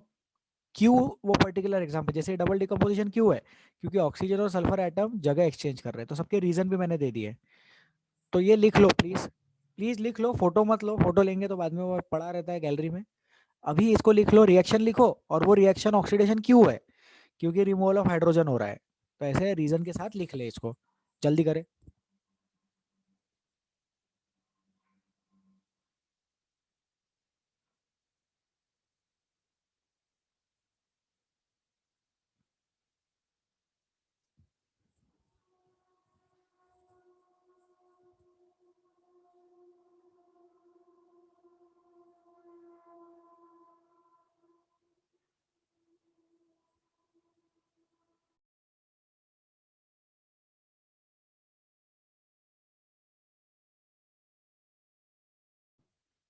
क्यों वो पर्टिकुलर एग्जांपल। जैसे डबल डिकम्पोजिशन क्यों है? क्योंकि ऑक्सीजन और सल्फर एटम जगह एक्सचेंज कर रहे हैं। तो सबके रीजन भी मैंने दे दिए। तो ये लिख लो प्लीज, प्लीज लिख लो, फोटो मत लो, फोटो लेंगे तो बाद में वो पड़ा रहता है गैलरी में। अभी इसको लिख लो, रिएक्शन लिखो, और वो रिएक्शन ऑक्सीडेशन क्यों है? क्योंकि रिमूवल ऑफ हाइड्रोजन हो रहा है। तो ऐसे रीजन के साथ लिख ले इसको, जल्दी करें।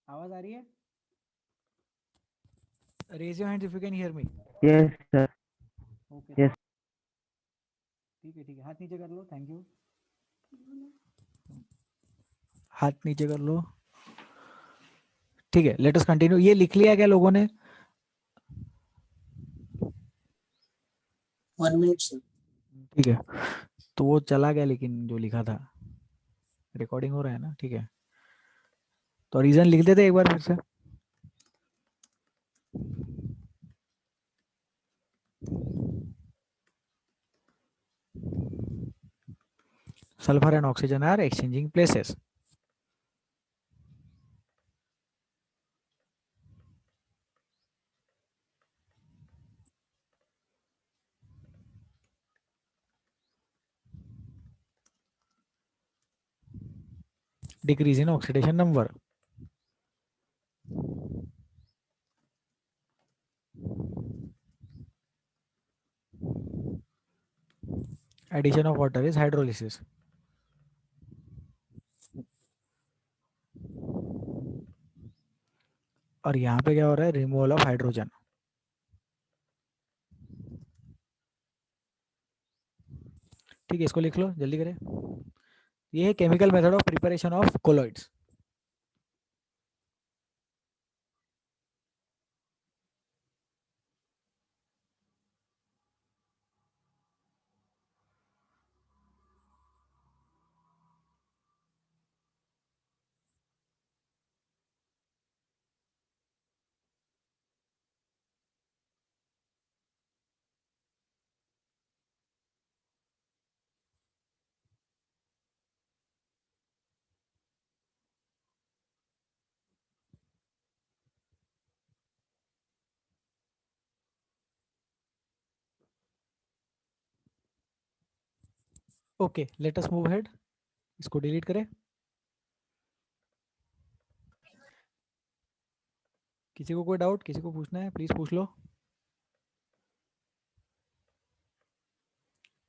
आवाज आ रही है? Raise your hands if you can hear me. Yes, sir. Okay, Yes. ठीक है ठीक है, हाथ नीचे कर लो, थैंक यू। हाथ नीचे कर लो, ठीक है। लेट अस कंटिन्यू। ये लिख लिया क्या लोगों ने? 1 minute sir. ठीक है, तो वो चला गया लेकिन जो लिखा था, रिकॉर्डिंग हो रहा है ना, ठीक है। तो रीजन लिख देते एक बार फिर से। Sulfur and oxygen are exchanging places. decrease in oxidation number. Addition of water is hydrolysis. और यहाँ पे क्या हो रहा है, रिमूवल ऑफ हाइड्रोजन. ठीक है, इसको लिख लो, जल्दी करें. ये है chemical method of preparation of colloids. Okay, let us move head. इसको डिलीट करें. किसी को कोई डाउट, किसी को पूछना है, प्लीज पूछ लो.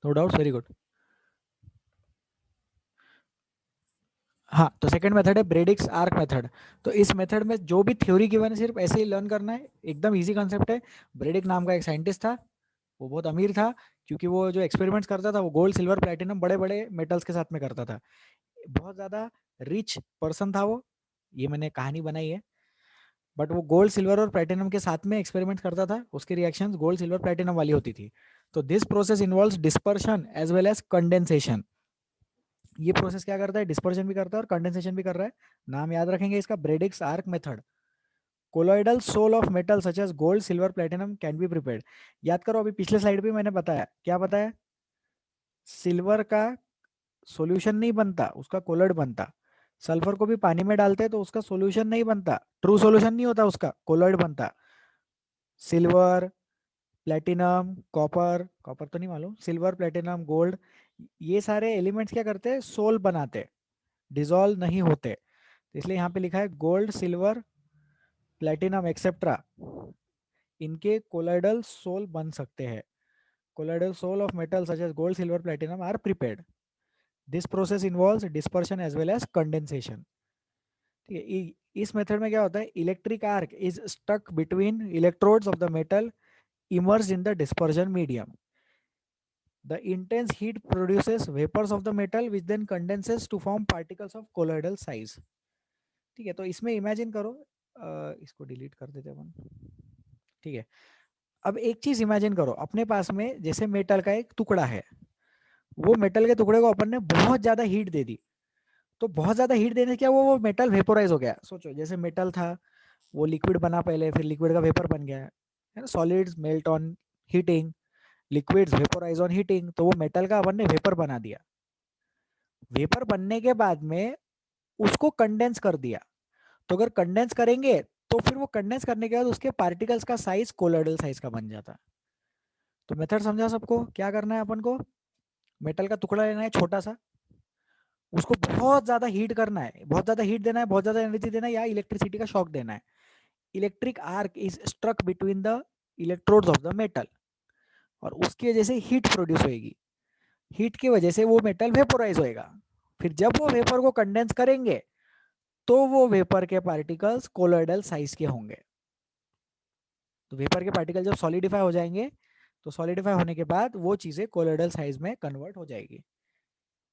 No doubts, very good. हाँ, तो सेकंड मेथड है ब्रेडिक्स आर्क मेथड. तो इस मेथड में जो भी थ्योरी गिवन है सिर्फ ऐसे ही लर्न करना है. एकदम इजी कंसेप्ट है. ब्रेडिक नाम का एक साइंटिस्ट था, वो बहुत अमीर था, क्योंकि वो जो एक्सपेरिमेंट्स करता था वो गोल्ड सिल्वर प्लेटिनम बड़े बड़े मेटल्स के साथ में करता था. बहुत ज्यादा रिच पर्सन था वो, ये मैंने कहानी बनाई है. बट वो गोल्ड सिल्वर और प्लेटिनम के साथ में एक्सपेरिमेंट करता था, उसकी रिएक्शंस गोल्ड सिल्वर प्लेटिनम वाली होती थी. तो this process involves dispersion as well as condensation. ये प्रोसेस क्या करता है, डिस्पर्शन भी करता है और कंडेंसेशन भी कर रहा है. नाम याद रखेंगे इसका, Bredig's arc method. Colloidal sol of metal such as gold silver platinum can be prepared. याद करो, अभी पिछले स्लाइड पे मैंने बताया, क्या बताया, सिल्वर का सॉल्यूशन नहीं बनता, उसका कोलॉइड बनता. सल्फर को भी पानी में डालते हैं तो उसका सॉल्यूशन नहीं बनता, ट्रू सॉल्यूशन नहीं होता उसका, कोलॉइड बनता. सिल्वर, प्लेटिनम, कॉपर, कॉपर तो नहीं मालूम, सिल्वर, प्लेटिनम, गोल्ड, ये सारे एलिमेंट्स क्या करते हैं, सोल बनाते, डिसॉल्व नहीं होते. इसलिए यहाँ पे लिखा है गोल्ड सिल्वर प्लेटिनम एक्सेट्रा, इनके कोलॉइडल सोल बन सकते हैं. Colloidal sol of metal such as gold silver platinum are prepared. This process involves dispersion as well as condensation. ठीक है, इस मेथड में क्या होता है, electric arc is stuck between electrodes of the metal immersed in the dispersion medium. The intense heat produces vapors of the metal which then condenses to form particles of colloidal size. ठीक है, तो इसमें imagine करो, इसको delete कर देते अपन. ठीक है, अब एक चीज इमेजिन करो, अपने पास में जैसे मेटल का एक टुकड़ा है, वो मेटल के टुकड़े को अपन ने बहुत ज्यादा हीट दे दी. तो बहुत ज्यादा हीट देने से क्या वो मेटल वेपोराइज हो गया. सोचो, जैसे मेटल था, वो लिक्विड बना पहले, फिर लिक्विड का वेपर बन गया है ना. Solids melt on heating, liquids vaporise on heating. तो वो मेटल का अपन ने वेपर बना दिया. वेपर बनने के बाद में उसको कंडेंस कर दिया. तो अगर कंडेंस करेंगे तो फिर वो कंडेंस करने के बाद उसके पार्टिकल्स का साइज कोलॉइडल साइज का बन जाता. तो मेथड समझा सबको, क्या करना है अपन को, मेटल का टुकड़ा लेना है छोटा सा, उसको बहुत ज्यादा हीट करना है, बहुत ज्यादा हीट देना है, बहुत ज्यादा एनर्जी देना है, या इलेक्ट्रिसिटी का शॉक देना है. Electric arc is struck between the electrodes of the metal, और उसकी वजह से हीट प्रोड्यूस होगी. हीट की वजह से वो मेटल वेपोराइज होएगा. फिर जब वो वेपर को कंडेंस करेंगे तो वो वेपर के पार्टिकल्स कोलॉइडल साइज के होंगे. तो वेपर के पार्टिकल जब सॉलिडिफाई हो जाएंगे, तो सॉलिडिफाई होने के बाद वो चीजें कोलॉइडल साइज में कन्वर्ट हो जाएगी.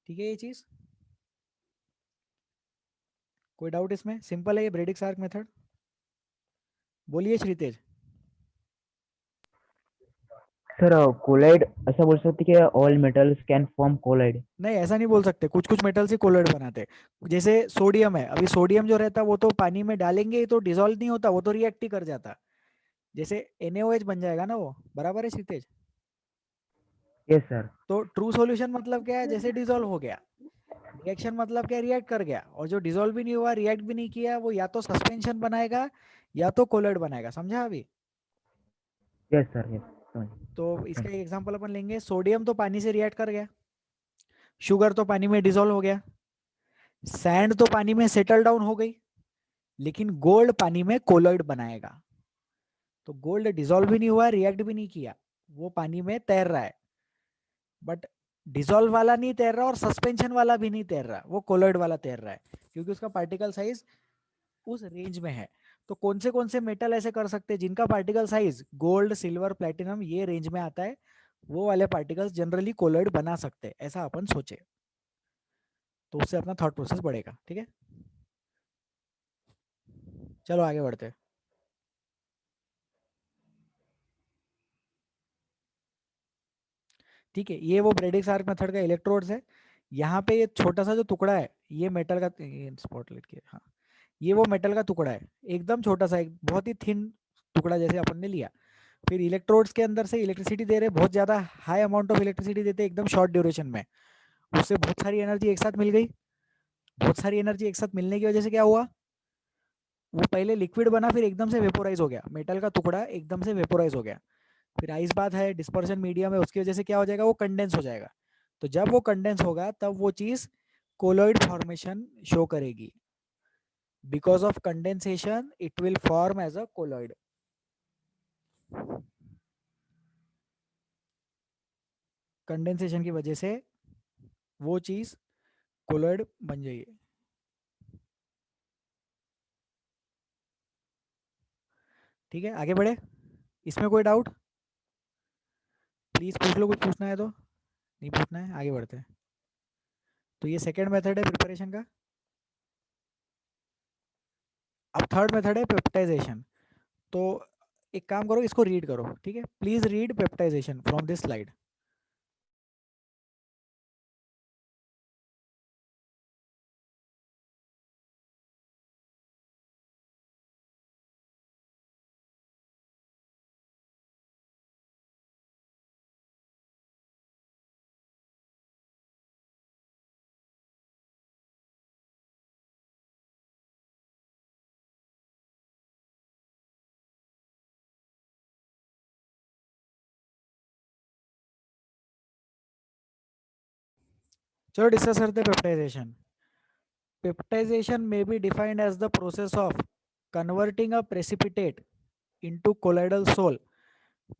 ठीक है, ये चीज, कोई डाउट इसमें, सिंपल है ये ब्रेडिक्स आर्क मेथड. बोलिए श्रीतेज. सर कोलाइड ऐसा बोल सकते कि all metals can form colloid. नहीं, ऐसा नहीं बोल सकते, कुछ कुछ मेटल्स ही कोलॉइड बनाते हैं. जैसे सोडियम है, अभी सोडियम जो रहता है वो तो पानी में डालेंगे ही तो डिसॉल्व नहीं होता, वो तो रिएक्ट ही कर जाता. जैसे NaOH बन जाएगा ना वो, बराबर है श्रीतेज. Yes sir. तो ट्रू सॉल्यूशन मतलब क्या है, जैसे डिसॉल्व हो गया. रिएक्शन मतलब क्या, रिएक्ट कर गया, और जो डिसॉल्व भी नहीं हुआ, रिएक्ट भी नहीं किया, वो या तो सस्पेंशन बनाएगा या तो कोलॉइड बनाएगा. समझा अभी. Yes sir, yes. तो इसका एक एग्जांपल अपन लेंगे, सोडियम तो पानी से रिएक्ट कर गया, शुगर तो पानी में डिसॉल्व हो गया. सैंड तो पानी में सेटल डाउन हो गई, लेकिन गोल्ड पानी में कोलॉइड बनाएगा। तो गोल्ड डिसॉल्व भी नहीं हुआ, रिएक्ट भी नहीं किया, वो पानी में तैर रहा है, बट डिसॉल्व वाला नहीं तैर रहा और सस्पेंशन वाला भी नहीं तैर रहा, वो कोलॉइड वाला तैर रहा है, क्योंकि उसका पार्टिकल साइज उस रेंज में है। तो कौन से मेटल ऐसे कर सकते हैं जिनका particle size gold, silver, platinum ये रेंज में आता है, वो वाले पार्टिकल्स जनरली कोलॉइड बना सकते हैं, ऐसा अपन सोचे, तो उससे अपना थॉट प्रोसेस बढ़ेगा। ठीक है, चलो आगे बढ़ते हैं। ठीक है, ये वो ब्रेडिक्स आर्क मेथड का इलेक्ट्रोड्स है। यहाँ पे ये छोटा सा जो टुकड़ा है, ये मेटल का, स्पॉटलाइट के, हाँ, ये वो मेटल का टुकड़ा है, एकदम छोटा सा, एक बहुत ही थिन टुकड़ा जैसे अपन ने लिया। फिर इलेक्ट्रोड्स के अंदर से इलेक्ट्रिसिटी दे रहे, बहुत ज्यादा हाई अमाउंट ऑफ इलेक्ट्रिसिटी देते एकदम शॉर्ट ड्यूरेशन में, उससे बहुत सारी एनर्जी एक साथ मिल गई। बहुत सारी एनर्जी एक साथ मिलने की वजह से क्या हुआ, वो पहले लिक्विड बना, फिर एकदम से वेपोराइज हो गया, मेटल का टुकड़ा एकदम से वेपोराइज हो गया। फिर आइस बात है, डिस्पर्शन मीडियम है, उसकी वजह से क्या हो जाएगा, वो कंडेंस हो जाएगा। तो जब वो कंडेंस होगा तब वो चीज कोलॉइड फॉर्मेशन शो करेगी। Because of condensation it will form as a colloid. Condensation की वजह से वो चीज कोलॉइड बन जाएगी। ठीक है, आगे बढ़े, इसमें कोई डाउट प्लीज पूछ लो, कुछ पूछना है तो, नहीं पूछना है आगे बढ़ते हैं। तो ये सेकेंड मेथड है प्रिपरेशन का। अब थर्ड मेथड है पेप्टाइजेशन। तो एक काम करो, इसको रीड करो, ठीक है, please read peptization from this slide. चलो डिस्कस करते हैं peptization. Peptidization may be defined as the process of converting a precipitate into colloidal sol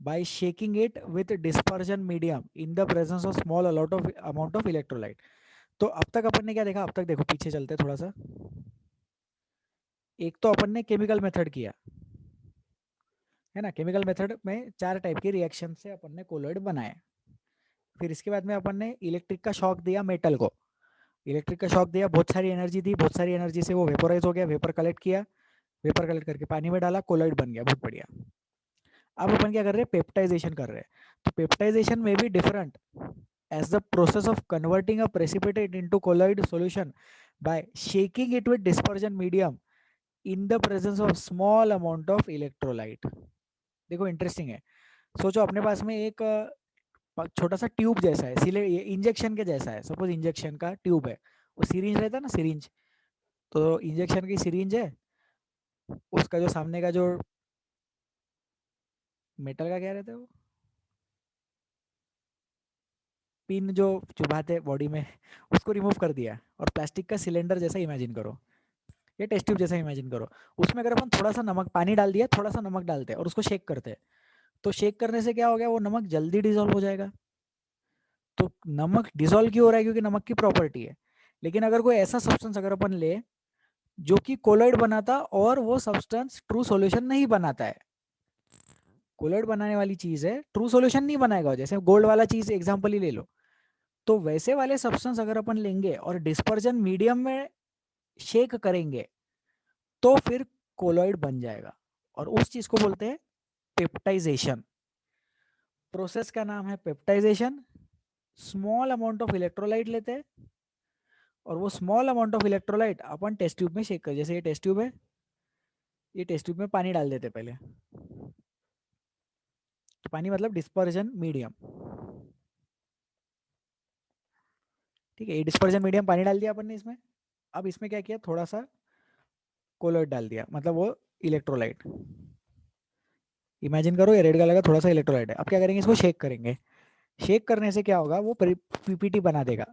by shaking it with dispersion medium in the presence of small amount of electrolyte. तो अब तक अपन ने क्या देखा, अब तक देखो पीछे चलते थोड़ा सा। एक तो अपन ने केमिकल मेथड किया है ना, केमिकल मेथड में 4 टाइप के रिएक्शन से अपन ने कोलॉइड बनाए। फिर इसके बाद में अपन ने इलेक्ट्रिक का शॉक दिया मेटल को, इलेक्ट्रिक का शॉक दिया, बहुत सारी एनर्जी दी, बहुत सारी एनर्जी से वो वेपोराइज हो गया, वेपर कलेक्ट किया, वेपर कलेक्ट करके पानी में डाला, कोलॉइड बन गया, बहुत बढ़िया। अब अपन क्या कर रहे हैं, पेप्टाइजेशन कर रहे हैं। तो पेप्टाइजेशन में भी different as the process of converting a precipitate into colloid solution by shaking it with dispersion medium in the presence of small amount of electrolyte। देखो इंटरेस्टिंग है, सोचो अपने पास में एक छोटा सा ट्यूब जैसा है, सिले ये इंजेक्शन के जैसा है, सपोज इंजेक्शन का ट्यूब है, वो सिरिंज रहता है ना, सिरिंज, तो इंजेक्शन की सिरिंज है, उसका जो सामने का जो मेटल का क्या रहता है वो पिन जो चुभाते हैं बॉडी में, उसको रिमूव कर दिया और प्लास्टिक का सिलेंडर जैसा इमेजिन करो, या टेस्ट ट्यूब जैसा इमेजिन करो। उसमें अगर अपन थोड़ा सा नमक, पानी डाल दिया, थोड़ा सा नमक डालते हैं और उसको शेक करते हैं, तो शेक करने से क्या हो गया, वो नमक जल्दी डिजोल्व हो जाएगा। तो नमक डिजोल्व क्यों हो रहा है, क्योंकि नमक की प्रॉपर्टी है। लेकिन अगर कोई ऐसा सब्सटेंस अगर अपन ले जो कि कोलॉइड बनाता और वो सब्सटेंस ट्रू सॉल्यूशन नहीं बनाता है, कोलॉइड बनाने वाली चीज है, ट्रू सॉल्यूशन नहीं बनाएगा, जैसे गोल्ड वाला चीज एग्जांपल ही ले लो, तो वैसे वाले सब्सटेंस अगर अपन लेंगे और डिस्पर्जन मीडियम में शेक करेंगे तो फिर कोलॉइड बन जाएगा, और उस चीज को बोलते हैं पेप्टाइजेशन। प्रोसेस का नाम है peptization. Small amount of electrolyte लेते हैं और वो स्मॉल अमाउंट ऑफ इलेक्ट्रोलाइट अपन टेस्ट ट्यूब में शेक कर, जैसे ये टेस्ट ट्यूब है, ये टेस्ट ट्यूब में पानी डाल देते पहले, तो पानी मतलब डिस्पर्जन मीडियम, ठीक है, ये डिस्पर्जन मीडियम पानी डाल दिया अपन ने इसमें। अब इसमें क्या किया, थोड़ा सा कोलॉइड डाल दिया, मतलब वो इलेक्ट्रोलाइट, इमेजिन करो ये रेड कलर का थोड़ा सा इलेक्ट्रोलाइट है। अब क्या करेंगे, इसको शेक करेंगे, शेक करने से क्या होगा, वो पीपीटी बना देगा,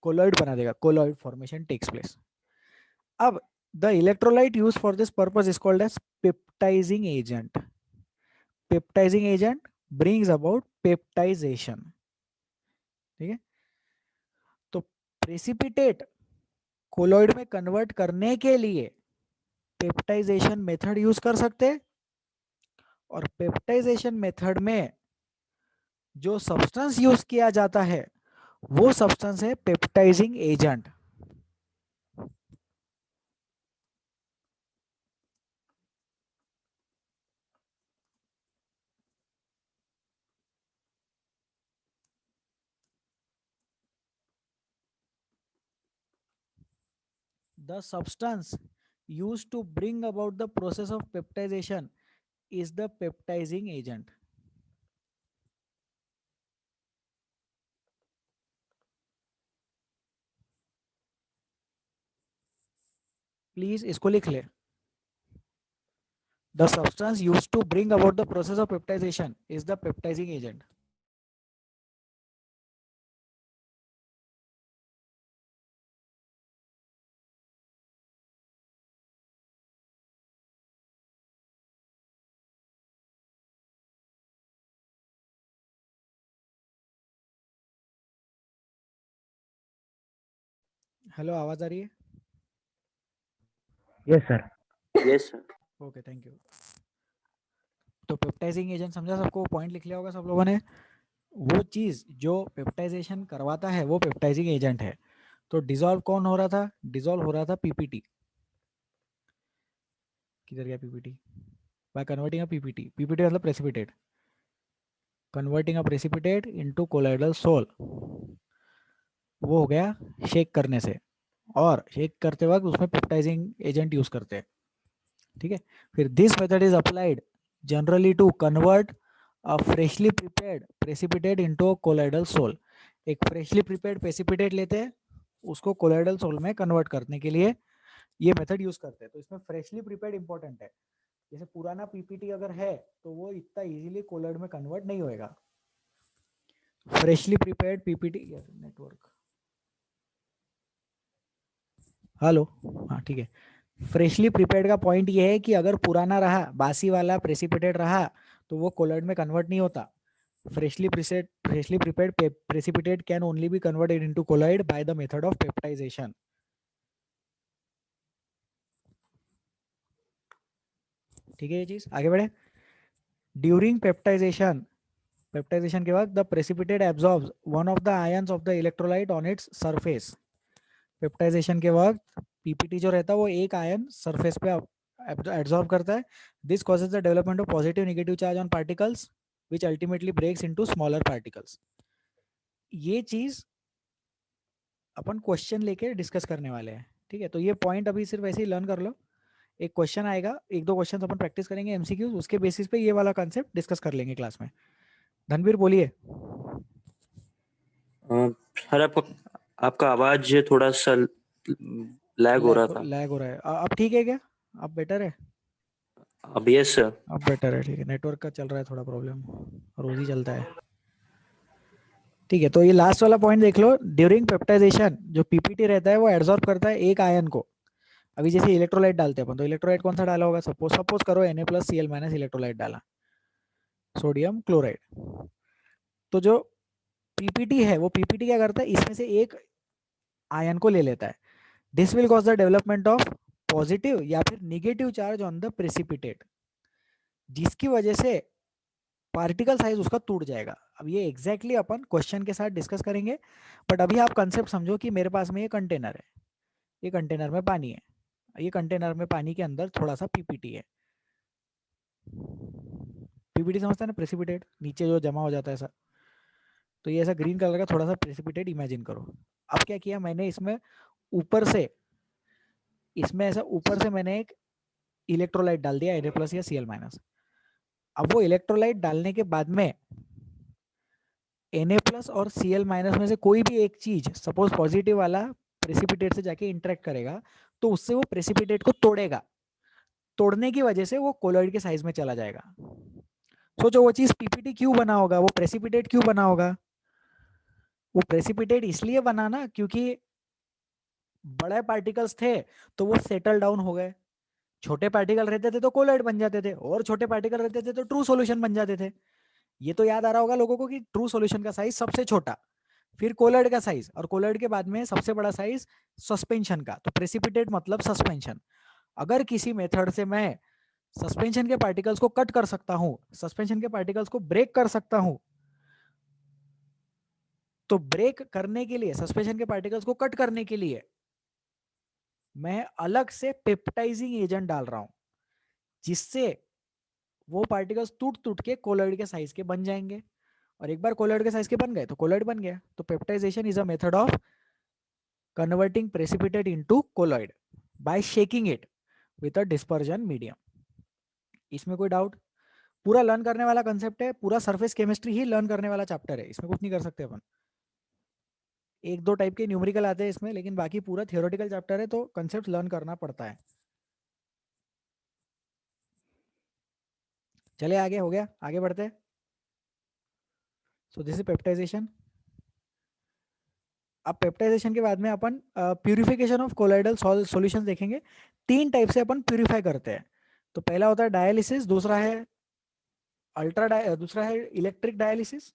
कोलॉइड बना देगा, कोलॉइड फॉर्मेशन टेक्स प्लेस। अब the electrolyte used for this purpose is called as peptizing agent. Peptizing agent brings about peptization. ठीक है, तो प्रेसिपिटेट कोलॉइड में कन्वर्ट करने के लिए पेप्टाइजेशन मेथड यूज कर सकते हैं, और पेप्टाइजेशन मेथड में जो सब्सटेंस यूज किया जाता है वो सब्सटेंस है peptising agent. The substance used to bring about the process of peptization is the peptizing agent. Please इसको लिख ले. The substance used to bring about the process of peptization is the peptizing agent. Hello, आवाज आ रही है? Yes, sir. Yes, sir. Okay, thank you. तो peptising agent समझा सबको? पॉइंट लिख लिया होगा सब लोगों ने. वो चीज जो पेप्टाइजेशन करवाता है वो पेप्टाइजिंग एजेंट है. तो डिसॉल्व कौन हो रहा था? डिसॉल्व हो रहा था पीपीटी. किधर गया PPT? By converting a PPT. PPT मतलब precipitate. Converting a precipitate into colloidal sol. वो हो गया शेक करने से, और शेक करते वक्त उसमें पेप्टाइजिंग एजेंट यूज करते हैं. ठीक है, फिर this method is applied generally to convert a freshly prepared precipitate into colloidal sol. एक फ्रेशली प्रिपेयर्ड प्रेसिपिटेट लेते हैं, उसको कोलाइडल सोल में कन्वर्ट करने के लिए ये मेथड यूज करते हैं. तो इसमें फ्रेशली प्रिपेयर्ड इंपॉर्टेंट है. जैसे पुराना पीपीटी अगर है तो वो इतना इजीली कोलाइड में कन्वर्ट नहीं होएगा. Freshly prepared PPT. Network, hello, हाँ ठीक है. फ्रेशली प्रिपेयर्ड का पॉइंट ये है कि अगर पुराना रहा, बासी वाला प्रेसिपिटेट रहा, तो वो कोलॉइड में कन्वर्ट नहीं होता. Freshly prepared precipitate can only be converted into colloid by the method of peptization. ठीक है, ये चीज आगे बढ़े. ड्यूरिंग पेप्टाइजेशन के बाद the precipitate absorbs one of the ions of the electrolyte on its surface. Peptization के वक्त पीपीटी जो रहता है वो एक आयन सरफेस पे एब्जॉर्ब करता है. This causes the development of positive negative charge on particles which ultimately breaks into smaller particles. ये चीज अपन क्वेश्चन लेके डिस्कस करने वाले हैं. ठीक है, तो ये पॉइंट अभी सिर्फ ऐसे ही लर्न कर लो. एक क्वेश्चन आएगा, एक दो क्वेश्चन अपन प्रैक्टिस करेंगे एमसीक्यूज, उसके बेसिस पे ये वाला कंसेप्ट डिस्कस कर लेंगे क्लास में. धनवीर बोलिए. सर आपका आवाज थोड़ा सा लैग हो रहा था. लैग हो रहा है. अब ठीक है क्या? अब बेटर है? अब यस सर. अब बेटर है. ठीक है, नेटवर्क का चल रहा है थोड़ा प्रॉब्लम, रोज ही चलता है. ठीक है, तो ये लास्ट वाला पॉइंट देख लो. ड्यूरिंग पेप्टाइजेशन जो पीपीटी रहता है वो एब्जॉर्ब करता है एक आयन को. अभी जैसे इलेक्ट्रोलाइट डालते हैं अपन, तो इलेक्ट्रोलाइट कौन सा डाला होगा? सपोज करो Na+Cl- इलेक्ट्रोलाइट डाला, सोडियम क्लोराइड. तो जो पीपीटी है वो पीपीटी क्या करता है? इसमें से एक आयन को ले लेता है. This will cause the development of positive या फिर negative charge on the precipitate, जिसकी वजह से पार्टिकल साइज उसका टूट जाएगा. अब ये एग्जैक्टली अपन क्वेश्चन के साथ डिस्कस करेंगे, बट अभी आप कंसेप्ट समझो कि मेरे पास में ये कंटेनर है, ये कंटेनर में पानी है, ये कंटेनर में पानी के अंदर थोड़ा सा पीपीटी है. पीपीटी समझता है ना, प्रेसिपिटेट नीचे जो जमा हो जाता है ऐसा. तो ये ऐसा ग्रीन कलर का थोड़ा सा प्रेसिपिटेट इमेजिन करो. अब क्या किया मैंने, इसमें ऊपर से, इसमें ऐसा ऊपर से मैंने एक इलेक्ट्रोलाइट डाल दिया, Na+ या Cl-. अब वो इलेक्ट्रोलाइट डालने के बाद में Na+ और Cl- में से कोई भी एक चीज, सपोज पॉजिटिव वाला प्रेसिपिटेट से जाके इंटरेक्ट करेगा, तो उससे वो प्रेसिपिटेट को तोड़ेगा. तोड़ने की वजह से वो कोलॉइड के साइज में चला जाएगा. सोचो वो चीज पीपीटी क्यों बना होगा, वो प्रेसिपिटेट क्यों बना होगा? वो प्रेसिपिटेट इसलिए बना ना क्योंकि बड़े पार्टिकल्स थे तो वो सेटल डाउन हो गए, छोटे पार्टिकल रहते थे तो कोलॉइड बन जाते थे, और छोटे पार्टिकल रहते थे तो ट्रू सॉल्यूशन बन जाते थे। ये तो याद आ रहा होगा लोगों को कि ट्रू सॉल्यूशन का साइज सबसे छोटा, फिर कोलॉइड का साइज, और कोलॉइड के बाद में सबसे बड़ा साइज सस्पेंशन का। तो प्रेसिपिटेट मतलब सस्पेंशन। अगर किसी मेथड से मैं सस्पेंशन के पार्टिकल्स को कट कर सकता हूं, सस्पेंशन के पार्टिकल्स को ब्रेक कर सकता हूं, तो ब्रेक करने के लिए, सस्पेंशन के पार्टिकल्स को कट करने के लिए मैं अलग से पेप्टाइजिंग एजेंट डाल रहा हूं, जिससे वो पार्टिकल्स टूट टूट के कोलॉइड के साइज के बन जाएंगे। और एक बार कोलॉइड के साइज के बन गए तो कोलॉइड बन गया। तो peptization is a method of converting precipitate into colloid by shaking it with a dispersion medium. इसमें कोई डाउट? पूरा लर्न करने वाला कंसेप्ट है, पूरा सरफेस केमिस्ट्री ही लर्न करने वाला चैप्टर है, इसमें कुछ नहीं कर सकते अपन। एक दो टाइप के न्यूमेरिकल आते हैं इसमें, लेकिन बाकी पूरा थियोरेटिकल चैप्टर है, तो कंसेप्ट लर्न करना पड़ता है। चले आगे, हो गया, आगे बढ़ते हैं। So this is peptization. अब पेप्टाइजेशन के बाद में अपन प्यूरिफिकेशन ऑफ कोलाइडल सॉल्यूशंस देखेंगे। तीन टाइप से अपन प्यूरिफाई करते हैं। तो पहला होता है डायलिसिस, दूसरा है दूसरा है इलेक्ट्रिक डायलिसिस,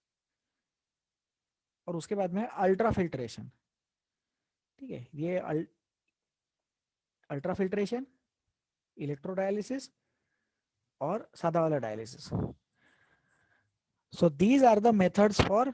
और उसके बाद में अल्ट्रा फिल्ट्रेशन। ठीक है, ये अल्ट्रा फिल्ट्रेशन, इलेक्ट्रोडायलिसिस और सादा वाला dialysis. So these are the methods for